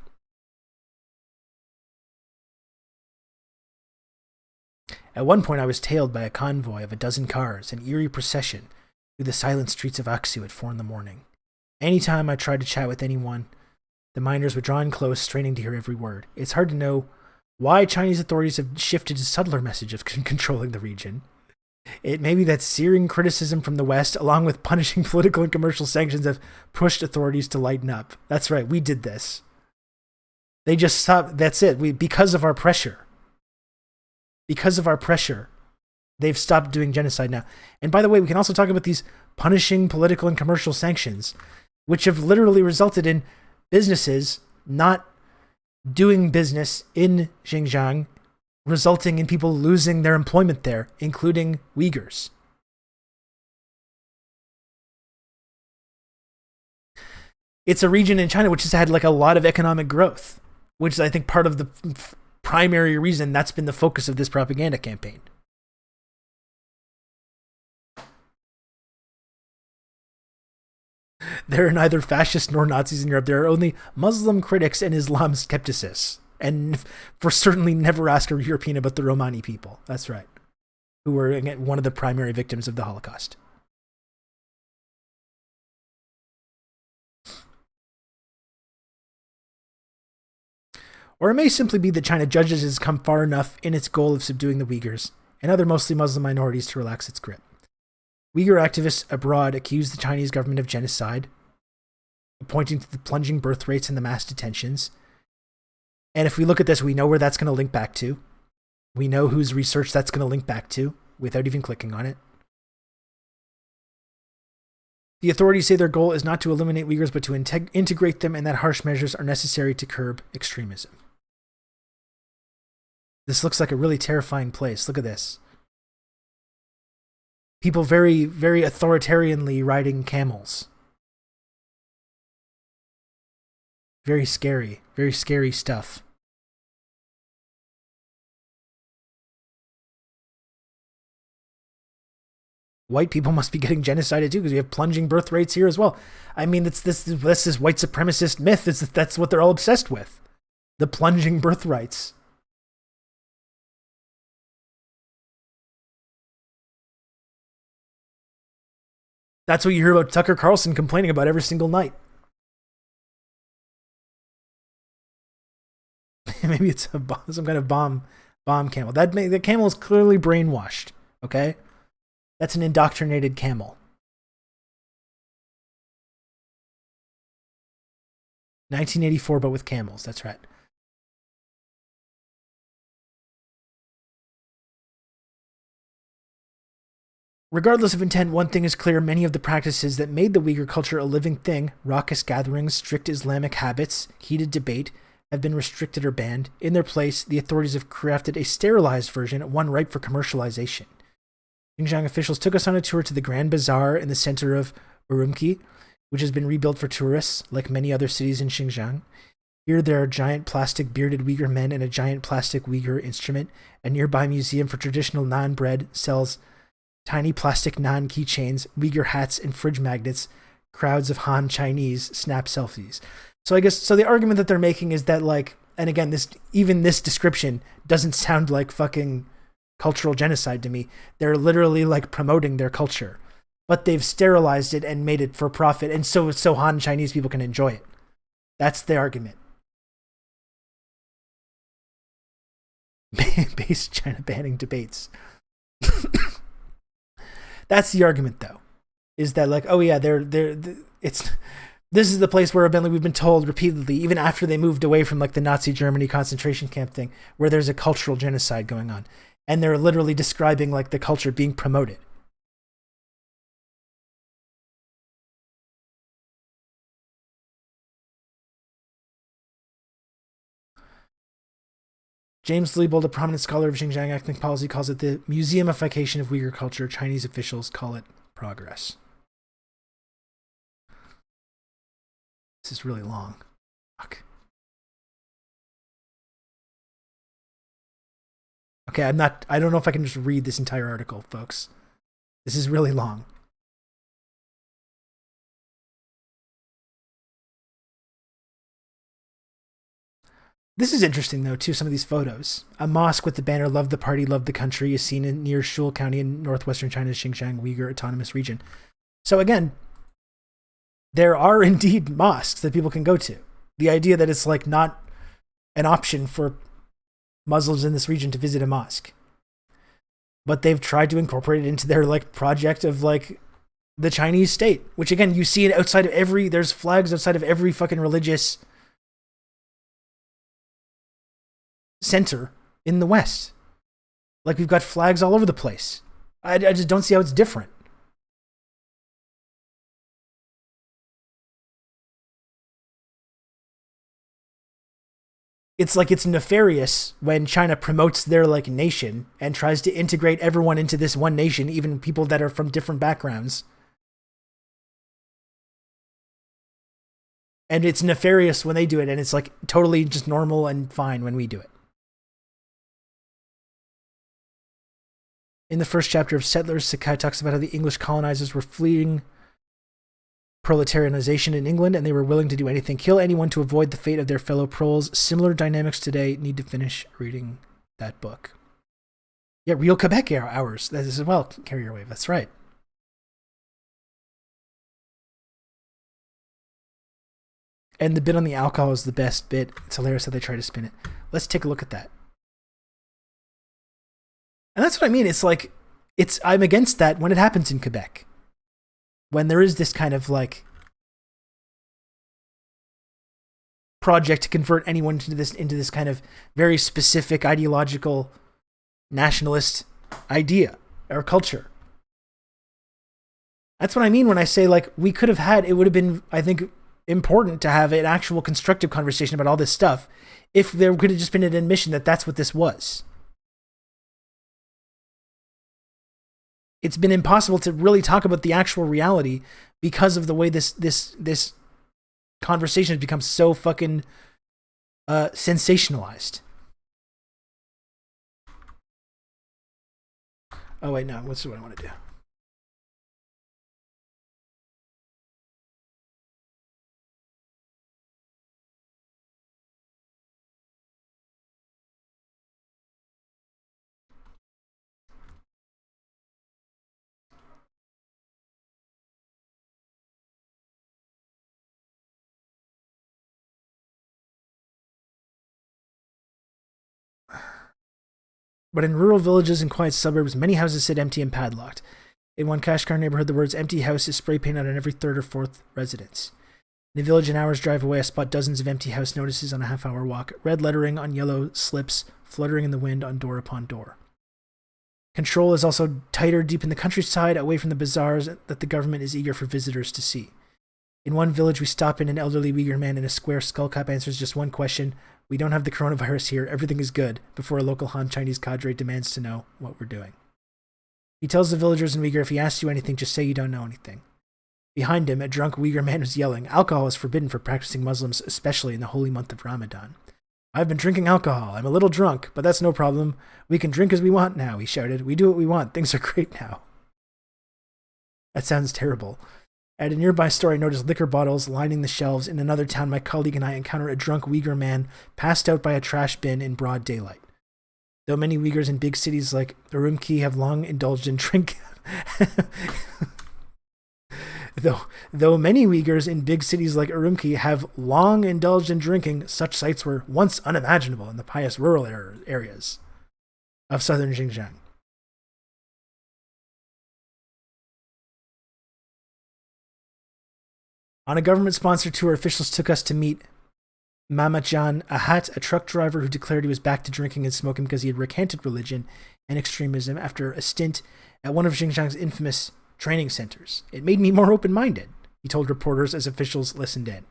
At one point, I was tailed by a convoy of a dozen cars, an eerie procession through the silent streets of Aksu at 4 a.m. Anytime I tried to chat with anyone, the miners would draw in close, straining to hear every word. It's hard to know why Chinese authorities have shifted to subtler message of controlling the region. It may be that searing criticism from the West, along with punishing political and commercial sanctions, have pushed authorities to lighten up. That's right, we did this. They just stopped. That's it. Because of our pressure. Because of our pressure, they've stopped doing genocide now. And by the way, we can also talk about these punishing political and commercial sanctions, which have literally resulted in businesses not doing business in Xinjiang, resulting in people losing their employment there, including Uyghurs. It's a region in China which has had like a lot of economic growth, which is, I think, part of the primary reason that's been the focus of this propaganda campaign. There are neither fascists nor Nazis in Europe. There are only Muslim critics and Islam skepticists. And for certainly never ask a European about the Romani people. That's right. Who were, again, one of the primary victims of the Holocaust. Or it may simply be that China judges it has come far enough in its goal of subduing the Uyghurs and other mostly Muslim minorities to relax its grip. Uyghur activists abroad accuse the Chinese government of genocide, pointing to the plunging birth rates and the mass detentions. And if we look at this, we know where that's going to link back to. We know whose research that's going to link back to without even clicking on it. The authorities say their goal is not to eliminate Uyghurs, but to integrate them, and that harsh measures are necessary to curb extremism. This looks like a really terrifying place. Look at this. People very, very authoritarianly riding camels. Very scary stuff. White people must be getting genocided too, because we have plunging birth rates here as well. I mean, it's this white supremacist myth. That's what they're all obsessed with. The plunging birth rates. That's what you hear about Tucker Carlson complaining about every single night. Maybe it's some kind of bomb camel. The camel is clearly brainwashed. Okay, that's an indoctrinated camel. 1984, but with camels. That's right. Regardless of intent, one thing is clear. Many of the practices that made the Uyghur culture a living thing, raucous gatherings, strict Islamic habits, heated debate, have been restricted or banned. In their place, the authorities have crafted a sterilized version, one ripe for commercialization. Xinjiang officials took us on a tour to the Grand Bazaar in the center of Urumqi, which has been rebuilt for tourists, like many other cities in Xinjiang. Here there are giant plastic bearded Uyghur men and a giant plastic Uyghur instrument. A nearby museum for traditional naan bread sells tiny plastic naan keychains, Uyghur hats, and fridge magnets. Crowds of Han Chinese snap selfies. So I guess, the argument that they're making is that, like, and again, this description doesn't sound like fucking cultural genocide to me. They're literally like promoting their culture, but they've sterilized it and made it for profit, and so Han Chinese people can enjoy it. That's the argument. Base China banning debates. That's the argument, though, is that like, oh yeah, this is the place where apparently we've been told repeatedly, even after they moved away from like the Nazi Germany concentration camp thing, where there's a cultural genocide going on, and they're literally describing like the culture being promoted. James Liebold, a prominent scholar of Xinxiang ethnic policy, calls it the museumification of Uyghur culture. Chinese officials call it progress. This is really long. Fuck. Okay, I don't know if I can just read this entire article, folks. This is really long. This is interesting, though, too, some of these photos. A mosque with the banner, "Love the Party, Love the Country," is seen near Shul County in northwestern China's Xinxiang Uyghur Autonomous Region. So again, there are indeed mosques that people can go to. The idea that it's like not an option for Muslims in this region to visit a mosque. But they've tried to incorporate it into their like project of like the Chinese state, which again, you see it outside of there's flags outside of every fucking religious center in the West. Like we've got flags all over the place. I just don't see how it's different. It's like it's nefarious when China promotes their like nation and tries to integrate everyone into this one nation, even people that are from different backgrounds. And it's nefarious when they do it, and it's like totally just normal and fine when we do it. In the first chapter of Settlers, Sakai talks about how the English colonizers were fleeing proletarianization in England, and they were willing to do anything, kill anyone to avoid the fate of their fellow proles. Similar dynamics today. Need to finish reading that book. Yeah, real Quebec hours. That is as well, Carrier Wave. That's right. And the bit on the alcohol is the best bit. It's hilarious how they try to spin it. Let's take a look at that. And that's what I mean. It's like, I'm against that when it happens in Quebec. When there is this kind of like project to convert anyone into this kind of very specific ideological nationalist idea or culture. That's what I mean when I say like we could have had, it would have been, I think, important to have an actual constructive conversation about all this stuff if there could have just been an admission that that's what this was. It's been impossible to really talk about the actual reality because of the way this conversation has become so fucking sensationalized. Oh wait, no, what's what I want to do? But in rural villages and quiet suburbs, many houses sit empty and padlocked. In one Kashgar neighborhood, the words "empty house" is spray painted on every third or fourth residence. In a village an hour's drive away, I spot dozens of empty house notices on a half-hour walk, red lettering on yellow slips fluttering in the wind on door upon door. Control is also tighter deep in the countryside, away from the bazaars that the government is eager for visitors to see. In one village we stop in, an elderly Uyghur man in a square skullcap answers just one question: "We don't have the coronavirus here, everything is good," before a local Han Chinese cadre demands to know what we're doing. He tells the villagers in Uyghur, if he asks you anything, just say you don't know anything. Behind him, a drunk Uyghur man was yelling, "Alcohol is forbidden for practicing Muslims, especially in the holy month of Ramadan." "I've been drinking alcohol. I'm a little drunk, but that's no problem. We can drink as we want now," he shouted. "We do what we want. Things are great now." That sounds terrible. At a nearby store, I noticed liquor bottles lining the shelves. In another town, my colleague and I encounter a drunk Uyghur man passed out by a trash bin in broad daylight. Though many Uyghurs in big cities like Urumqi have long indulged in drink... Though many Uyghurs in big cities like Urumqi have long indulged in drinking, such sights were once unimaginable in the pious rural areas of southern Xinjiang. On a government-sponsored tour, officials took us to meet Mamajan Ahat, a truck driver who declared he was back to drinking and smoking because he had recanted religion and extremism after a stint at one of Xinxiang's infamous training centers. It made me more open-minded, he told reporters as officials listened in.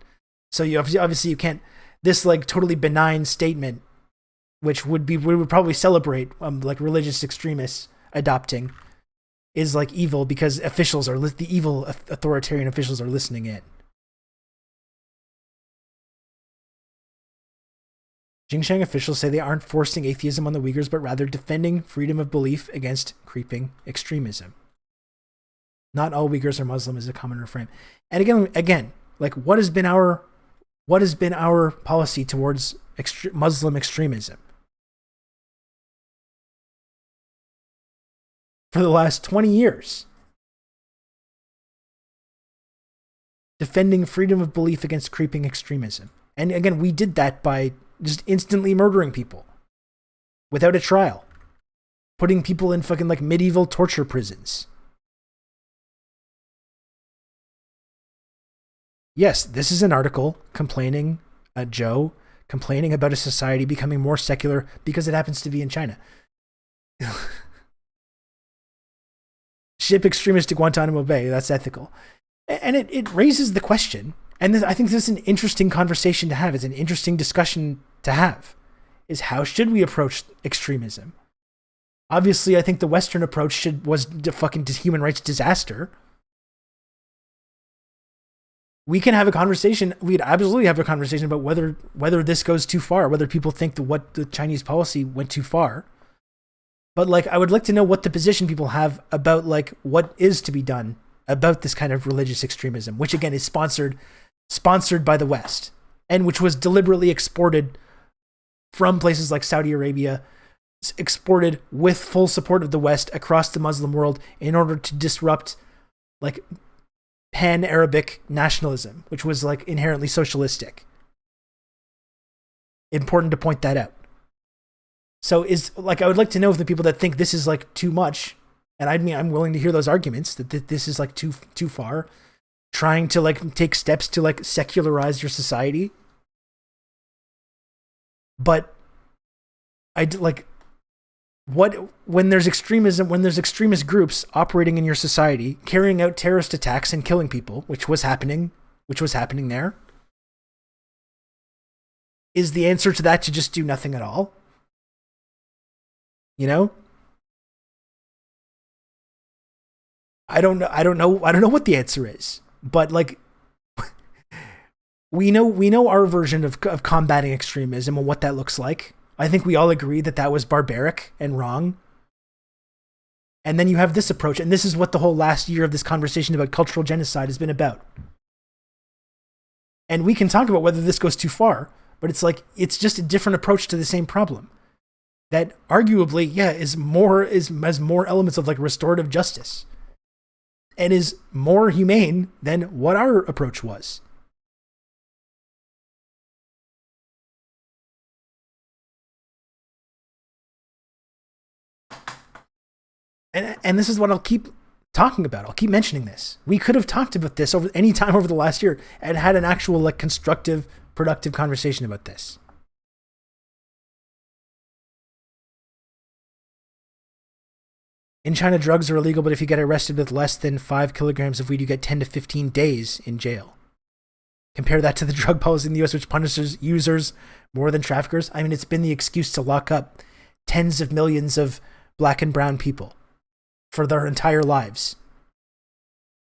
So you obviously you can't, this like totally benign statement, which we would probably celebrate like religious extremists adopting, is like evil because officials are the evil authoritarian officials are listening in. Xinxiang officials say they aren't forcing atheism on the Uyghurs, but rather defending freedom of belief against creeping extremism. Not all Uyghurs are Muslim is a common refrain. And again, like what has been our policy towards Muslim extremism? For the last 20 years. Defending freedom of belief against creeping extremism. And again, we did that by just instantly murdering people without a trial, putting people in fucking like medieval torture prisons. Yes, this is an article complaining, Joe, complaining about a society becoming more secular because it happens to be in China. Ship extremists to Guantanamo Bay, that's ethical. And it raises the question, and I think this is an interesting conversation to have, it's an interesting discussion to have, is how should we approach extremism? Obviously, I think the Western approach was fucking human rights disaster. We can have a conversation, we'd absolutely have a conversation about whether this goes too far, whether people think that what the Chinese policy went too far. But like, I would like to know what the position people have about like what is to be done about this kind of religious extremism, which again is sponsored by the West, and which was deliberately exported from places like Saudi Arabia, exported with full support of the West across the Muslim world in order to disrupt like pan-Arabic nationalism, which was like inherently socialistic. Important to point that out. So I would like to know if the people that think this is like too much, and I'm willing to hear those arguments that this is like too far, trying to like take steps to like secularize your society. But when there's extremism, when there's extremist groups operating in your society, carrying out terrorist attacks and killing people, which was happening there, is the answer to that to just do nothing at all? You know? I don't know what the answer is, but like we know our version of combating extremism and what that looks like. I think we all agree that was barbaric and wrong. And then you have this approach, and this is what the whole last year of this conversation about cultural genocide has been about. And we can talk about whether this goes too far, but it's like it's just a different approach to the same problem. That arguably, has more elements of like restorative justice. And is more humane than what our approach was. And this is what I'll keep talking about. I'll keep mentioning this. We could have talked about this any time over the last year and had an actual like constructive, productive conversation about this. In China, drugs are illegal, but if you get arrested with less than 5 kilograms of weed, you get 10 to 15 days in jail. Compare that to the drug policy in the US, which punishes users more than traffickers. I mean, it's been the excuse to lock up tens of millions of black and brown people for their entire lives.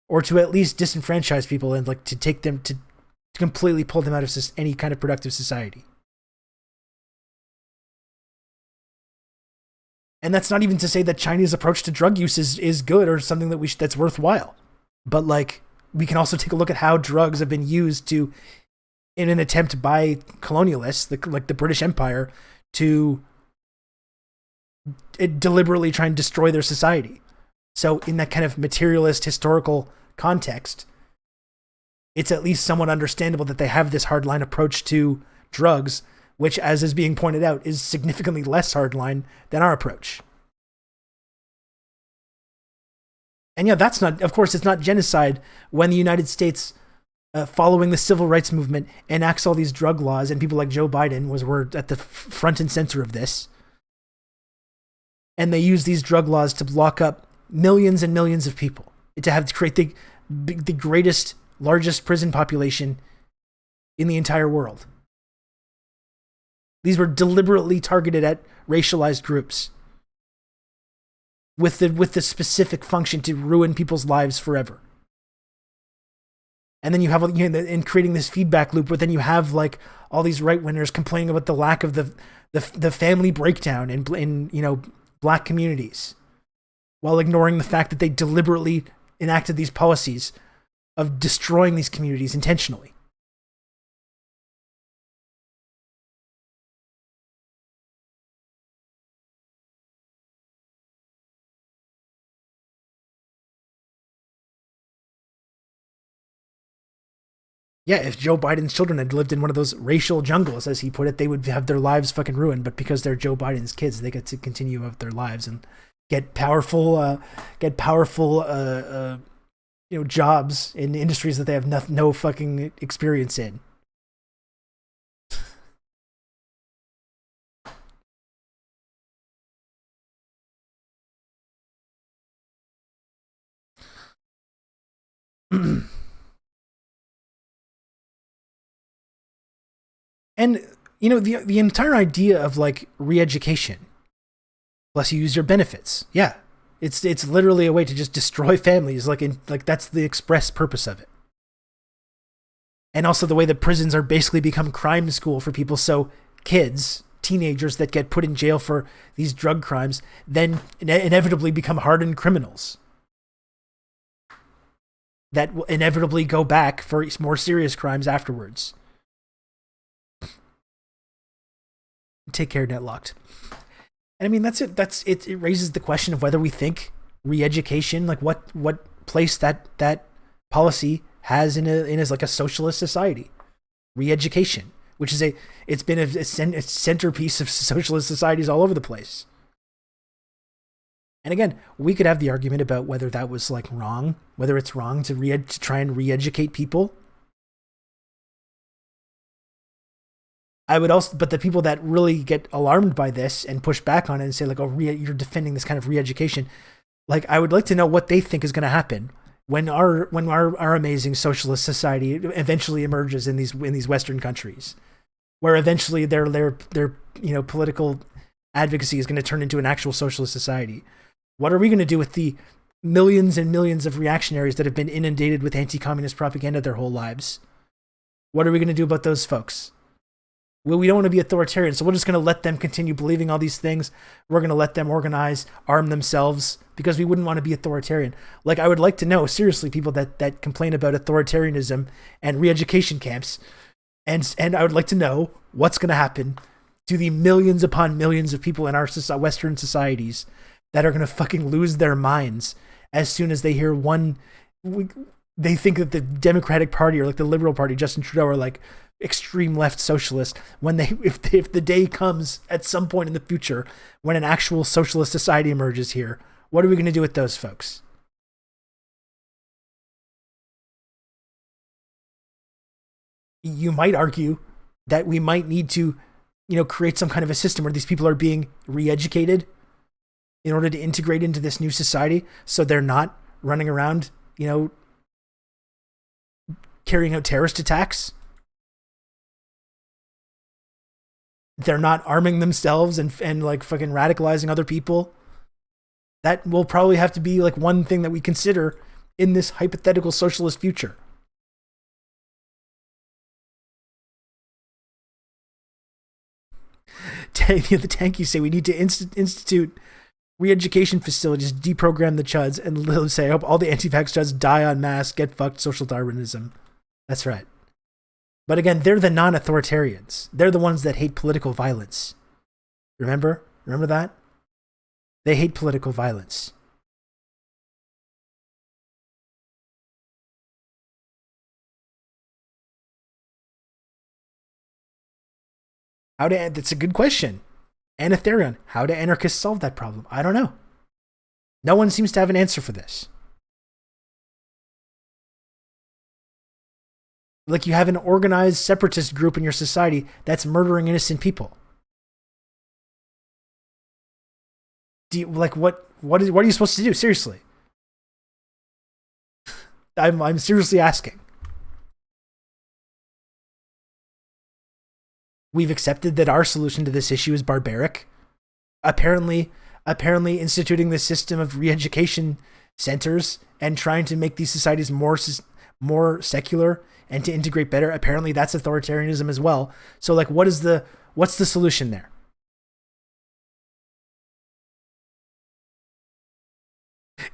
Or to at least disenfranchise people and like to take them to completely pull them out of any kind of productive society. And that's not even to say that Chinese approach to drug use is good or something that that's worthwhile. But like, we can also take a look at how drugs have been used in an attempt by colonialists, like the British Empire, to deliberately try and destroy their society. So in that kind of materialist historical context, it's at least somewhat understandable that they have this hardline approach to drugs, which, as is being pointed out, is significantly less hardline than our approach. And yeah, of course, it's not genocide when the United States following the civil rights movement, enacts all these drug laws, and people like Joe Biden were at the front and center of this. And they use these drug laws to lock up millions and millions of people, to create the greatest, largest prison population in the entire world. These were deliberately targeted at racialized groups with the specific function to ruin people's lives forever. And then you have, in creating this feedback loop, where then you have like all these right-wingers complaining about the lack of the family breakdown in black communities, while ignoring the fact that they deliberately enacted these policies of destroying these communities intentionally. Yeah, if Joe Biden's children had lived in one of those racial jungles, as he put it, they would have their lives fucking ruined. But because they're Joe Biden's kids, they get to continue with their lives and get powerful, jobs in industries that they have no fucking experience in. And, the entire idea of, like, re-education, plus you use your benefits. Yeah. It's literally a way to just destroy families. Like that's the express purpose of it. And also the way that prisons are basically become crime school for people. So kids, teenagers that get put in jail for these drug crimes, then inevitably become hardened criminals that will inevitably go back for more serious crimes afterwards. Take care, Netlocked. And I mean, that's it. It raises the question of whether we think re-education, like what place that policy has in as like a socialist society. Re-education, which is it's been a centerpiece of socialist societies all over the place. And again, we could have the argument about whether that was like wrong, whether it's wrong to try and re-educate people. I would also, but the people that really get alarmed by this and push back on it and say like, oh, you're defending this kind of re-education. Like, I would like to know what they think is going to happen when our amazing socialist society eventually emerges in these Western countries, where eventually their political advocacy is going to turn into an actual socialist society. What are we going to do with the millions and millions of reactionaries that have been inundated with anti-communist propaganda their whole lives? What are we going to do about those folks? Well, we don't want to be authoritarian, so we're just going to let them continue believing all these things. We're going to let them organize, arm themselves, because we wouldn't want to be authoritarian. Like, I would like to know, seriously, people that complain about authoritarianism and re-education camps, and I would like to know what's going to happen to the millions upon millions of people in our Western societies that are going to fucking lose their minds as soon as they hear they think that the Democratic Party or like the Liberal Party, Justin Trudeau, are like extreme left socialist. When if the day comes at some point in the future when an actual socialist society emerges here, what are we going to do with those folks? You might argue that we might need to, create some kind of a system where these people are being re-educated in order to integrate into this new society, so they're not running around, carrying out terrorist attacks. They're not arming themselves and like fucking radicalizing other people. That will probably have to be like one thing that we consider in this hypothetical socialist future. The tankies say we need to institute re-education facilities, deprogram the chuds, and literally say, I hope all the anti-vax chuds die en masse, get fucked, social Darwinism. That's right. But again, they're the non-authoritarians. They're the ones that hate political violence. Remember that? They hate political violence. That's a good question. Anatherion, how do anarchists solve that problem? I don't know. No one seems to have an answer for this. Like you have an organized separatist group in your society that's murdering innocent people. Do you, like what are you supposed to do? Seriously. I'm seriously asking. We've accepted that our solution to this issue is barbaric. Apparently instituting this system of re-education centers and trying to make these societies more secular and to integrate better. Apparently that's authoritarianism as well. So like what's the solution there?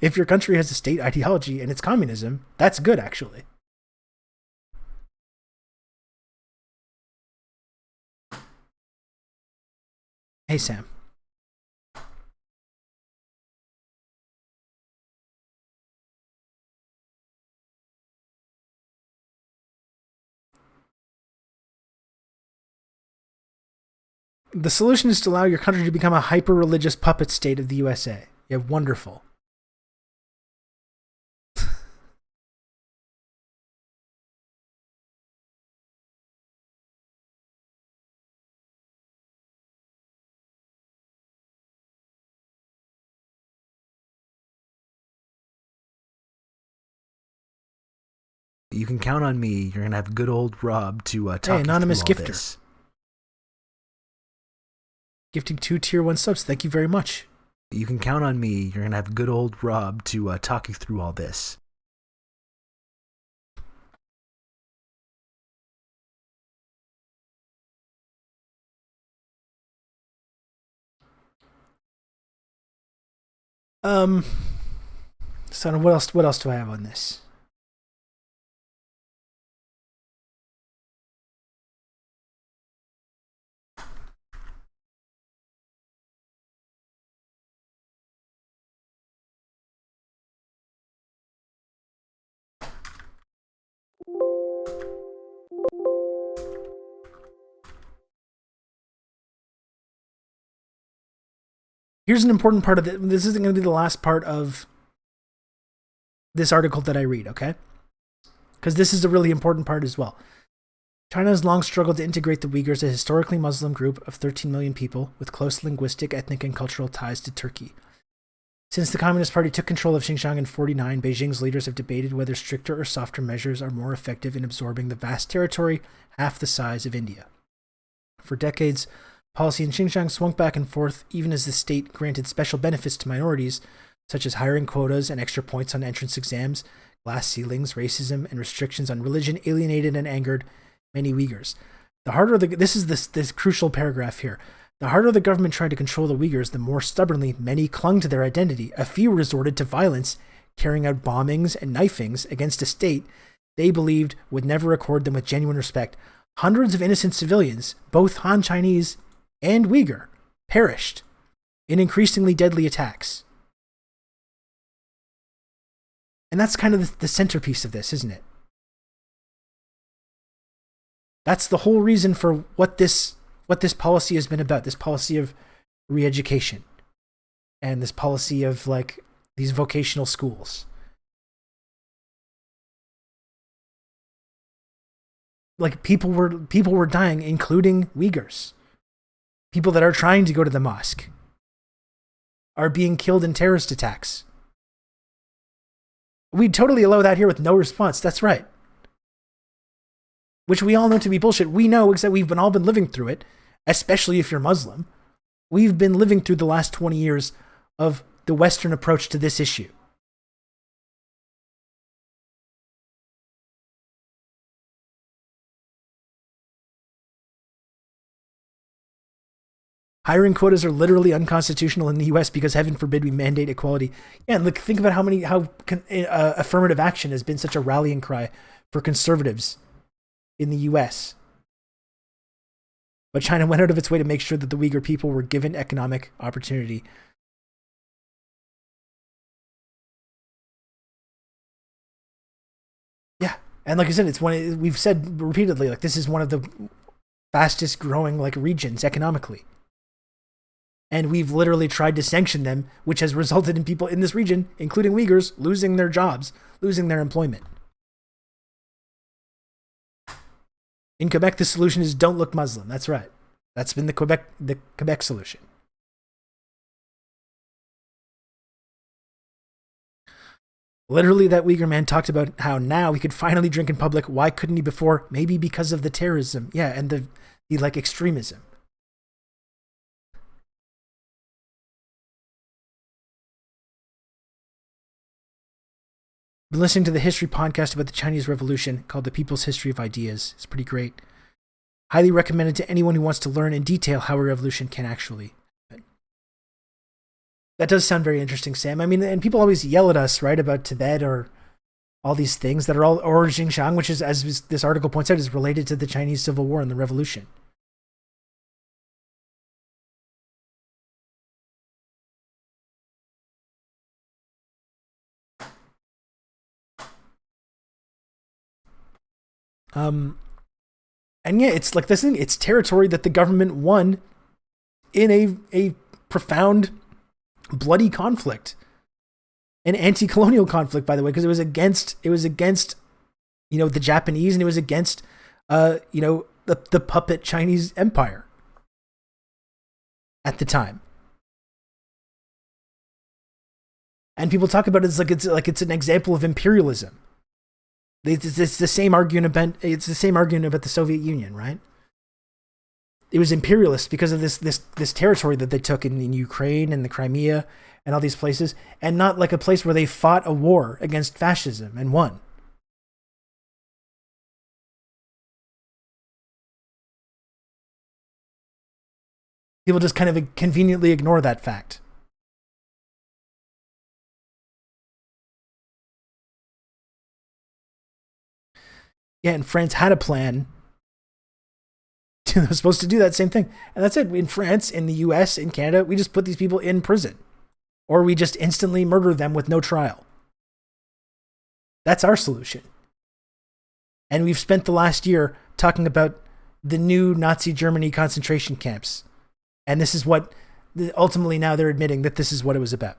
If your country has a state ideology and it's communism, that's good actually. Hey Sam. The solution is to allow your country to become a hyper-religious puppet state of the USA. Yeah, wonderful. You can count on me. You're going to have good old Rob to talk Hey, anonymous you through all gifter. this. Gifting 2 tier 1 subs. Thank you very much. You can count on me. You're going to have good old Rob to talk you through all this. So what else do I have on this? Here's an important part of it. This isn't going to be the last part of this article that I read, okay? Because this is a really important part as well. China has long struggled to integrate the Uyghurs, a historically Muslim group of 13 million people with close linguistic, ethnic, and cultural ties to Turkey. Since the Communist Party took control of Xinxiang in 1949, Beijing's leaders have debated whether stricter or softer measures are more effective in absorbing the vast territory, half the size of India. For decades, policy in Xinxiang swung back and forth, even as the state granted special benefits to minorities, such as hiring quotas and extra points on entrance exams, glass ceilings, racism, and restrictions on religion alienated and angered many Uyghurs. This is this crucial paragraph here. The harder the government tried to control the Uyghurs, the more stubbornly many clung to their identity. A few resorted to violence, carrying out bombings and knifings against a state they believed would never accord them with genuine respect. Hundreds of innocent civilians, both Han Chinese and Uyghur, perished in increasingly deadly attacks. And that's kind of the centerpiece of this, isn't it? That's the whole reason for what this policy has been about, this policy of re-education and this policy of like these vocational schools. Like people were dying, including Uyghurs. People that are trying to go to the mosque are being killed in terrorist attacks. We totally allow that here with no response. That's right. Which we all know to be bullshit. We know because we've all been living through it, especially if you're Muslim. We've been living through the last 20 years of the Western approach to this issue. Hiring quotas are literally unconstitutional in the U.S. because heaven forbid we mandate equality. Yeah, and look, think about how affirmative action has been such a rallying cry for conservatives in the U.S. But China went out of its way to make sure that the Uyghur people were given economic opportunity. Yeah, and like I said, we've said repeatedly, like this is one of the fastest growing like regions economically. And we've literally tried to sanction them, which has resulted in people in this region, including Uyghurs, losing their jobs, losing their employment. In Quebec, the solution is don't look Muslim. That's right. That's been the Quebec solution. Literally, that Uyghur man talked about how now he could finally drink in public. Why couldn't he before? Maybe because of the terrorism. Yeah, and the like extremism. Been listening to the history podcast about the Chinese Revolution called The People's History of Ideas. It's pretty great. Highly recommended to anyone who wants to learn in detail how a revolution can actually happen. That does sound very interesting, Sam. I mean, and people always yell at us, right, about Tibet or all these things that are all, or Xinxiang, which is, as this article points out, is related to the Chinese Civil War and the revolution. And yeah, it's like this thing, it's territory that the government won in a profound, bloody conflict. An anti-colonial conflict, by the way, because it was against, the Japanese, and it was against, the puppet Chinese empire at the time. And people talk about it as it's an example of imperialism. It's the same argument about the Soviet Union, right? It was imperialist because of this territory that they took in Ukraine and the Crimea and all these places, and not like a place where they fought a war against fascism and won. People just kind of conveniently ignore that fact. Yeah, and France had a plan. They were supposed to do that same thing. And that's it. In France, in the US, in Canada, we just put these people in prison. Or we just instantly murder them with no trial. That's our solution. And we've spent the last year talking about the new Nazi Germany concentration camps. And this is what, ultimately now they're admitting that this is what it was about.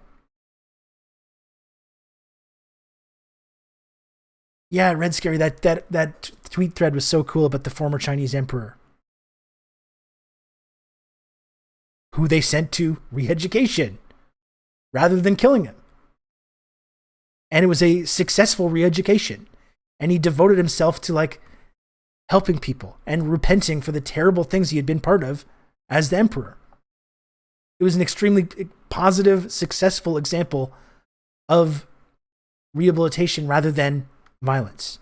Yeah, Red Scary, that tweet thread was so cool about the former Chinese emperor, who they sent to re-education rather than killing him. And it was a successful re-education. And he devoted himself to helping people and repenting for the terrible things he had been part of as the emperor. It was an extremely positive, successful example of rehabilitation rather than violence.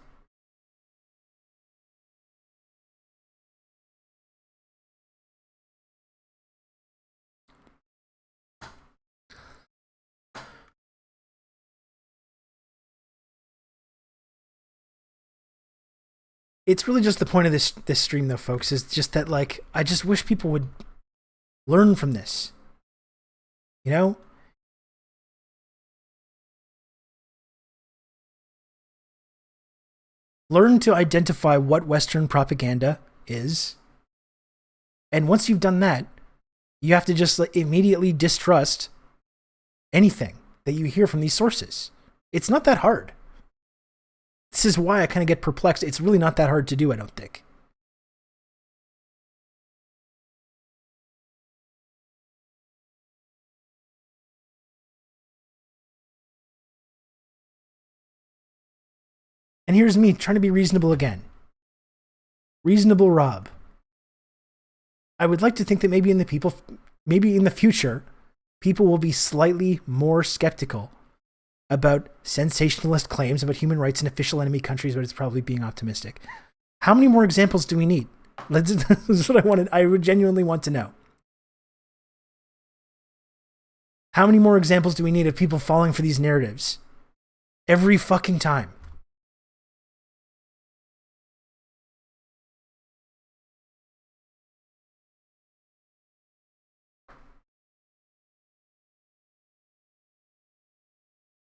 It's really just the point of this stream, though, folks, is just that, I just wish people would learn from this. You know? Learn to identify what Western propaganda is. And once you've done that, you have to just immediately distrust anything that you hear from these sources. It's not that hard. This is why I kind of get perplexed. It's really not that hard to do, I don't think. And here's me trying to be reasonable again. Reasonable Rob. I would like to think that maybe in the future, people will be slightly more skeptical about sensationalist claims about human rights in official enemy countries, but it's probably being optimistic. How many more examples do we need? This is what I would genuinely want to know. How many more examples do we need of people falling for these narratives? Every fucking time.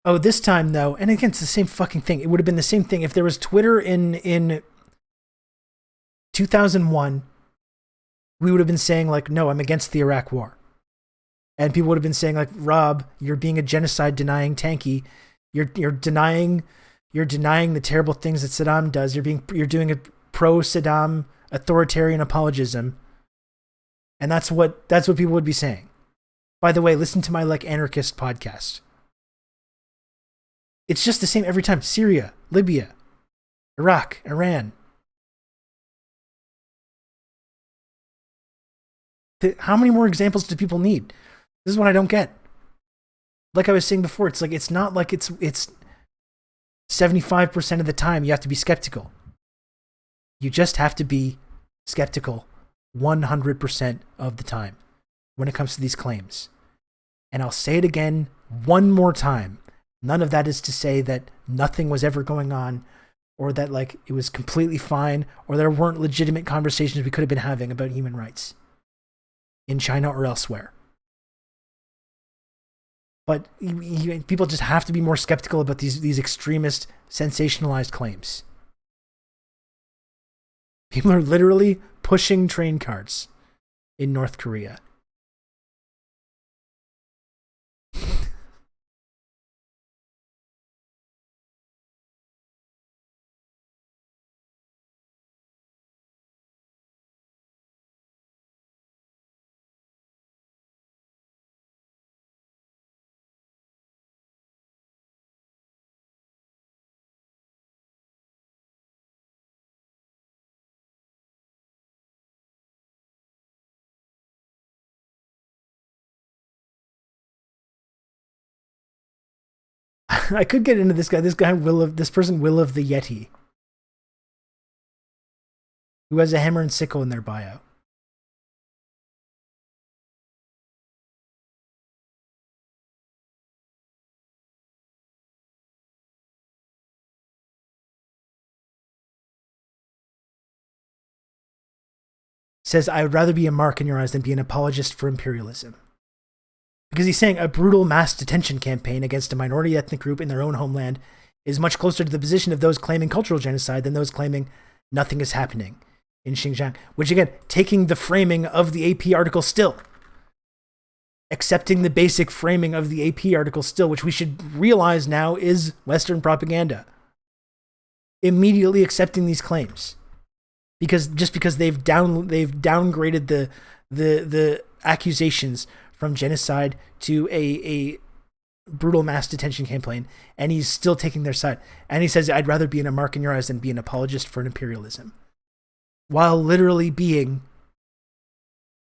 Oh, this time, though, and again, it's the same fucking thing. It would have been the same thing if there was Twitter in 2001. We would have been saying, no, I'm against the Iraq war. And people would have been saying, Rob, you're being a genocide-denying tanky. You're denying the terrible things that Saddam does. You're doing pro-Saddam authoritarian apologism, and that's what people would be saying. By the way, listen to my anarchist podcast. It's just the same every time. Syria, Libya, Iraq, Iran. How many more examples do people need? This is what I don't get. Like I was saying before, it's not like it's 75% of the time you have to be skeptical. You just have to be skeptical 100% of the time when it comes to these claims. And I'll say it again one more time. None of that is to say that nothing was ever going on, or that it was completely fine, or there weren't legitimate conversations we could have been having about human rights in China or elsewhere. But people just have to be more skeptical about these extremist, sensationalized claims. People are literally pushing train carts in North Korea. I could get into this guy. This person Will of the Yeti, who has a hammer and sickle in their bio. Says, I would rather be a mark in your eyes than be an apologist for imperialism. Because he's saying a brutal mass detention campaign against a minority ethnic group in their own homeland is much closer to the position of those claiming cultural genocide than those claiming nothing is happening in Xinxiang. Which again, taking the framing of the AP article still. Accepting the basic framing of the AP article still, which we should realize now is Western propaganda. Immediately accepting these claims. Because they've downgraded the accusations from genocide to a brutal mass detention campaign, and he's still taking their side. And he says, I'd rather be in a mark in your eyes than be an apologist for an imperialism. While literally being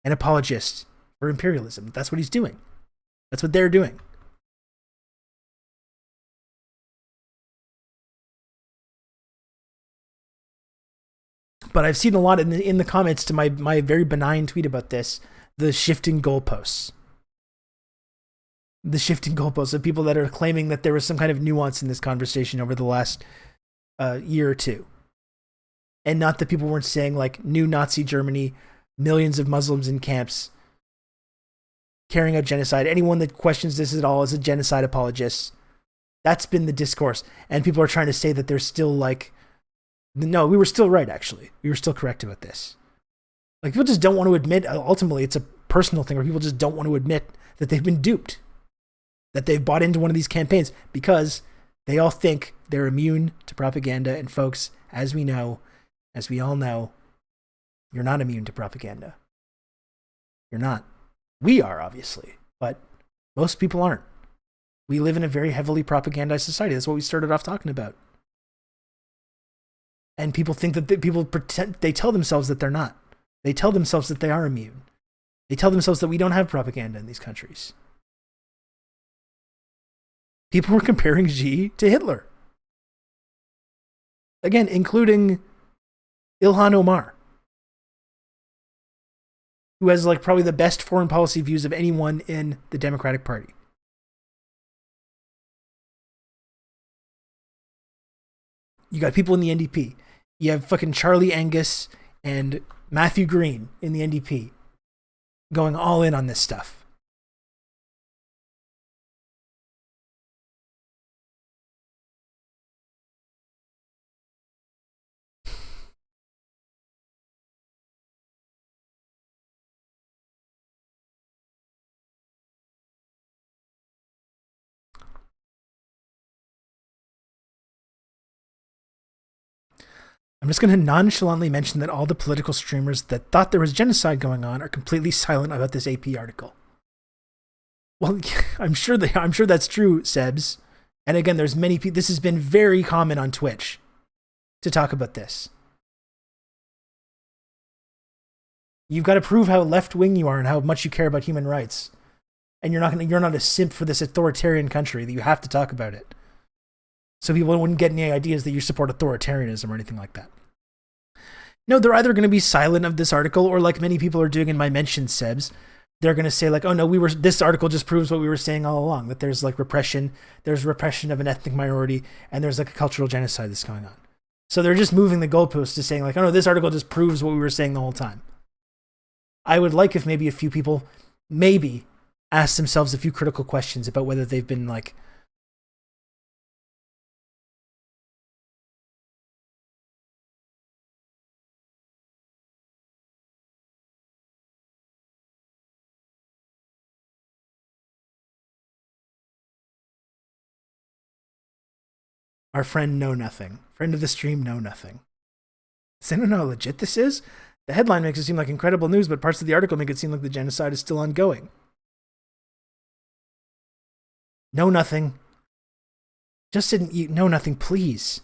an apologist for imperialism. That's what he's doing. That's what they're doing. But I've seen a lot in the comments to my very benign tweet about this, the shifting goalposts. The shifting goalposts of people that are claiming that there was some kind of nuance in this conversation over the last year or two. And not that people weren't saying new Nazi Germany, millions of Muslims in camps, carrying out genocide. Anyone that questions this at all is a genocide apologist. That's been the discourse. And people are trying to say that there's still no, we were still right, actually. We were still correct about this. People just don't want to admit, ultimately, it's a personal thing where people just don't want to admit that they've been duped. That they've bought into one of these campaigns because they all think they're immune to propaganda. And folks, as we all know, you're not immune to propaganda. You're not. We are, obviously, but most people aren't. We live in a very heavily propagandized society. That's what we started off talking about. And people think that people pretend, they tell themselves that they're not. They tell themselves that they are immune. They tell themselves that we don't have propaganda in these countries. People were comparing Xi to Hitler. Again, including Ilhan Omar, who has probably the best foreign policy views of anyone in the Democratic Party. You got people in the NDP. You have fucking Charlie Angus and Matthew Green in the NDP going all in on this stuff. I'm just going to nonchalantly mention that all the political streamers that thought there was genocide going on are completely silent about this AP article. Well, I'm sure that's true, Sebs. And again, there's many people. This has been very common on Twitch to talk about this. You've got to prove how left-wing you are and how much you care about human rights. And you're not a simp for this authoritarian country that you have to talk about it. So people wouldn't get any ideas that you support authoritarianism or anything like that. No, they're either going to be silent of this article, or like many people are doing in my mentioned Sebs, they're going to say like, oh no, this article just proves what we were saying all along, that there's like repression of an ethnic minority, and there's like a cultural genocide that's going on. So they're just moving the goalposts to saying like, oh no, this article just proves what we were saying the whole time. I would like if maybe a few people maybe ask themselves a few critical questions about whether they've been like our friend Know Nothing. Friend of the stream Know Nothing. Does anyone know how legit this is? The headline makes it seem like incredible news, but parts of the article make it seem like the genocide is still ongoing. Know Nothing. Just Know Nothing, please.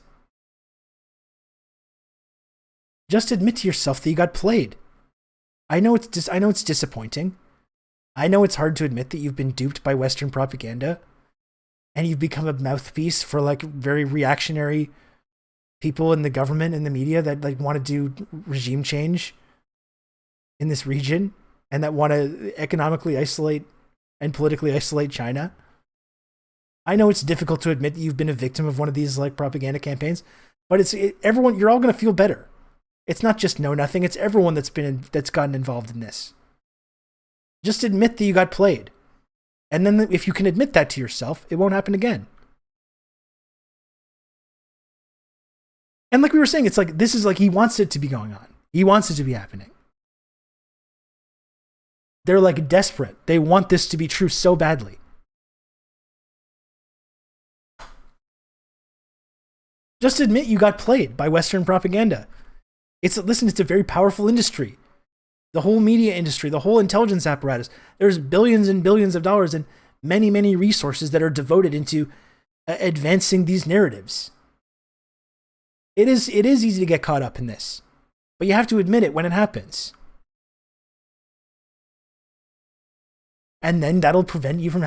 Just admit to yourself that you got played. I know it's disappointing. I know it's hard to admit that you've been duped by Western propaganda, and you've become a mouthpiece for like very reactionary people in the government and the media that like want to do regime change in this region, and that want to economically isolate and politically isolate China. I know it's difficult to admit that you've been a victim of one of these like propaganda campaigns, but everyone, you're all going to feel better. It's not just Know Nothing, it's everyone that's gotten involved in this. Just admit that you got played. And then if you can admit that to yourself, it won't happen again. And like we were saying, it's like, this is like, he wants it to be going on. He wants it to be happening. They're like desperate. They want this to be true so badly. Just admit you got played by Western propaganda. It's a very powerful industry. The whole media industry, the whole intelligence apparatus. There's billions and billions of dollars and many, many resources that are devoted into advancing these narratives. It is easy to get caught up in this, but you have to admit it when it happens. And then that'll prevent you from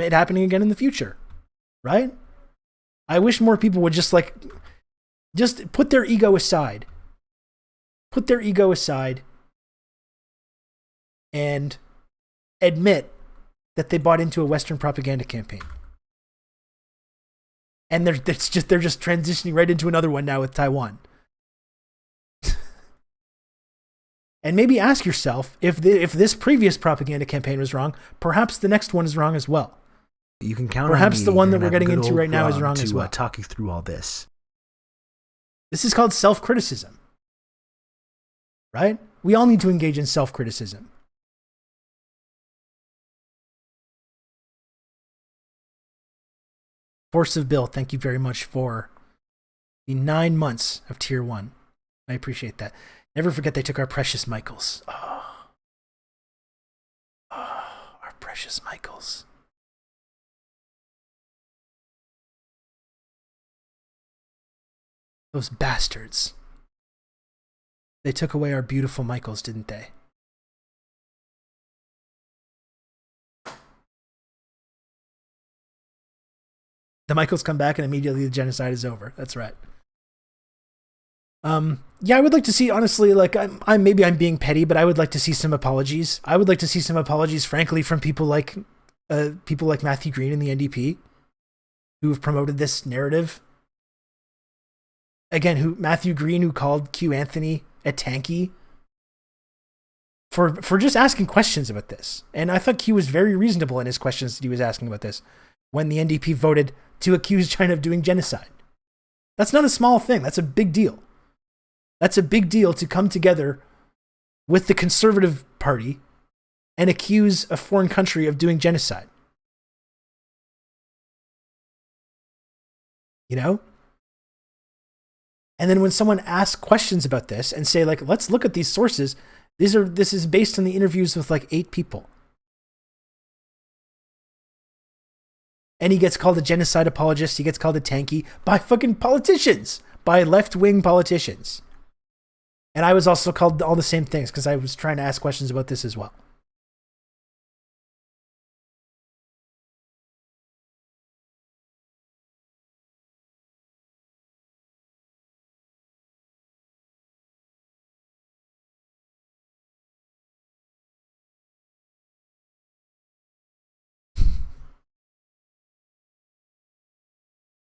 it happening again in the future, right? I wish more people would just put their ego aside. Put their ego aside and admit that they bought into a Western propaganda campaign. And they're just transitioning right into another one now with Taiwan. And maybe ask yourself, if this previous propaganda campaign was wrong, perhaps the next one is wrong as well. You can count perhaps on me. The one that we're You're gonna getting have a into good right now old is wrong Rob as to, well. talk you through all this. This is called self-criticism. Right? We all need to engage in self-criticism. Force of Bill, thank you very much for the 9 months of Tier 1. I appreciate that. Never forget they took our precious Michaels. Oh, our precious Michaels. Those bastards. They took away our beautiful Michaels, didn't they? The Michaels come back and immediately the genocide is over. That's right. Yeah, I would like to see, honestly, like I'm being petty, but I would like to see some apologies. I would like to see some apologies, frankly, from people like Matthew Green and the NDP, who have promoted this narrative. Again, Matthew Green, who called Q Anthony a tanky for just asking questions about this. And I thought Q was very reasonable in his questions that he was asking about this when the NDP voted to accuse China of doing genocide. That's not a small thing. That's a big deal. That's a big deal to come together with the Conservative Party and accuse a foreign country of doing genocide. You know? And then when someone asks questions about this and say, like, let's look at these sources, this is based on the interviews with like 8 people. And he gets called a genocide apologist. He gets called a tanky by fucking politicians, by left-wing politicians. And I was also called all the same things because I was trying to ask questions about this as well.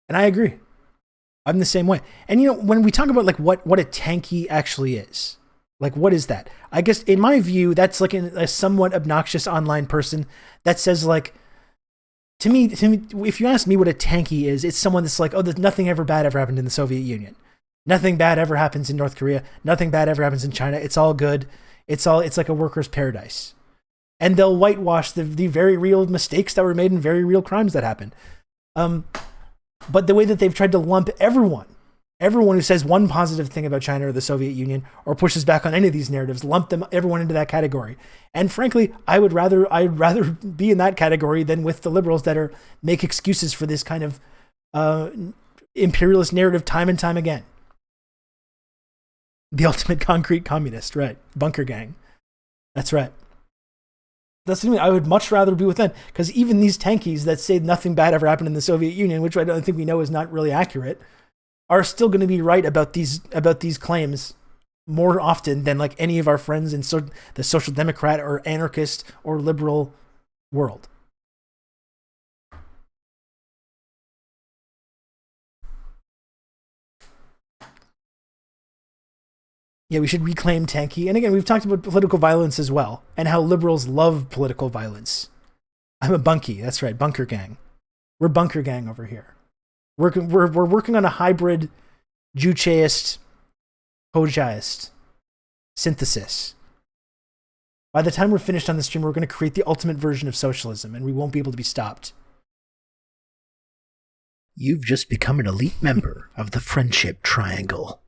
And I agree. I'm the same way. And when we talk about like what a tanky actually is, like what is that? I guess in my view, that's like a somewhat obnoxious online person that says like, to me, if you ask me what a tanky is, it's someone that's like, oh, there's nothing ever bad ever happened in the Soviet Union. Nothing bad ever happens in North Korea. Nothing bad ever happens in China. It's all good. It's like a worker's paradise. And they'll whitewash the very real mistakes that were made and very real crimes that happened. But the way that they've tried to lump everyone who says one positive thing about China or the Soviet Union or pushes back on any of these narratives, lump everyone into that category. And frankly, I'd rather be in that category than with the liberals that make excuses for this kind of imperialist narrative time and time again. The ultimate concrete communist, right? Bunker gang. That's right. That's something I would much rather be with them, because even these tankies that say nothing bad ever happened in the Soviet Union, which I don't think we know is not really accurate, are still going to be right about these claims more often than like any of our friends in the social democrat or anarchist or liberal world. Yeah, we should reclaim tanky. And again, we've talked about political violence as well, and how liberals love political violence. I'm a bunkie. That's right, bunker gang. We're bunker gang over here. We're working on a hybrid Jucheist, Hojaist synthesis. By the time we're finished on the stream, we're going to create the ultimate version of socialism, and we won't be able to be stopped. You've just become an elite member of the Friendship Triangle.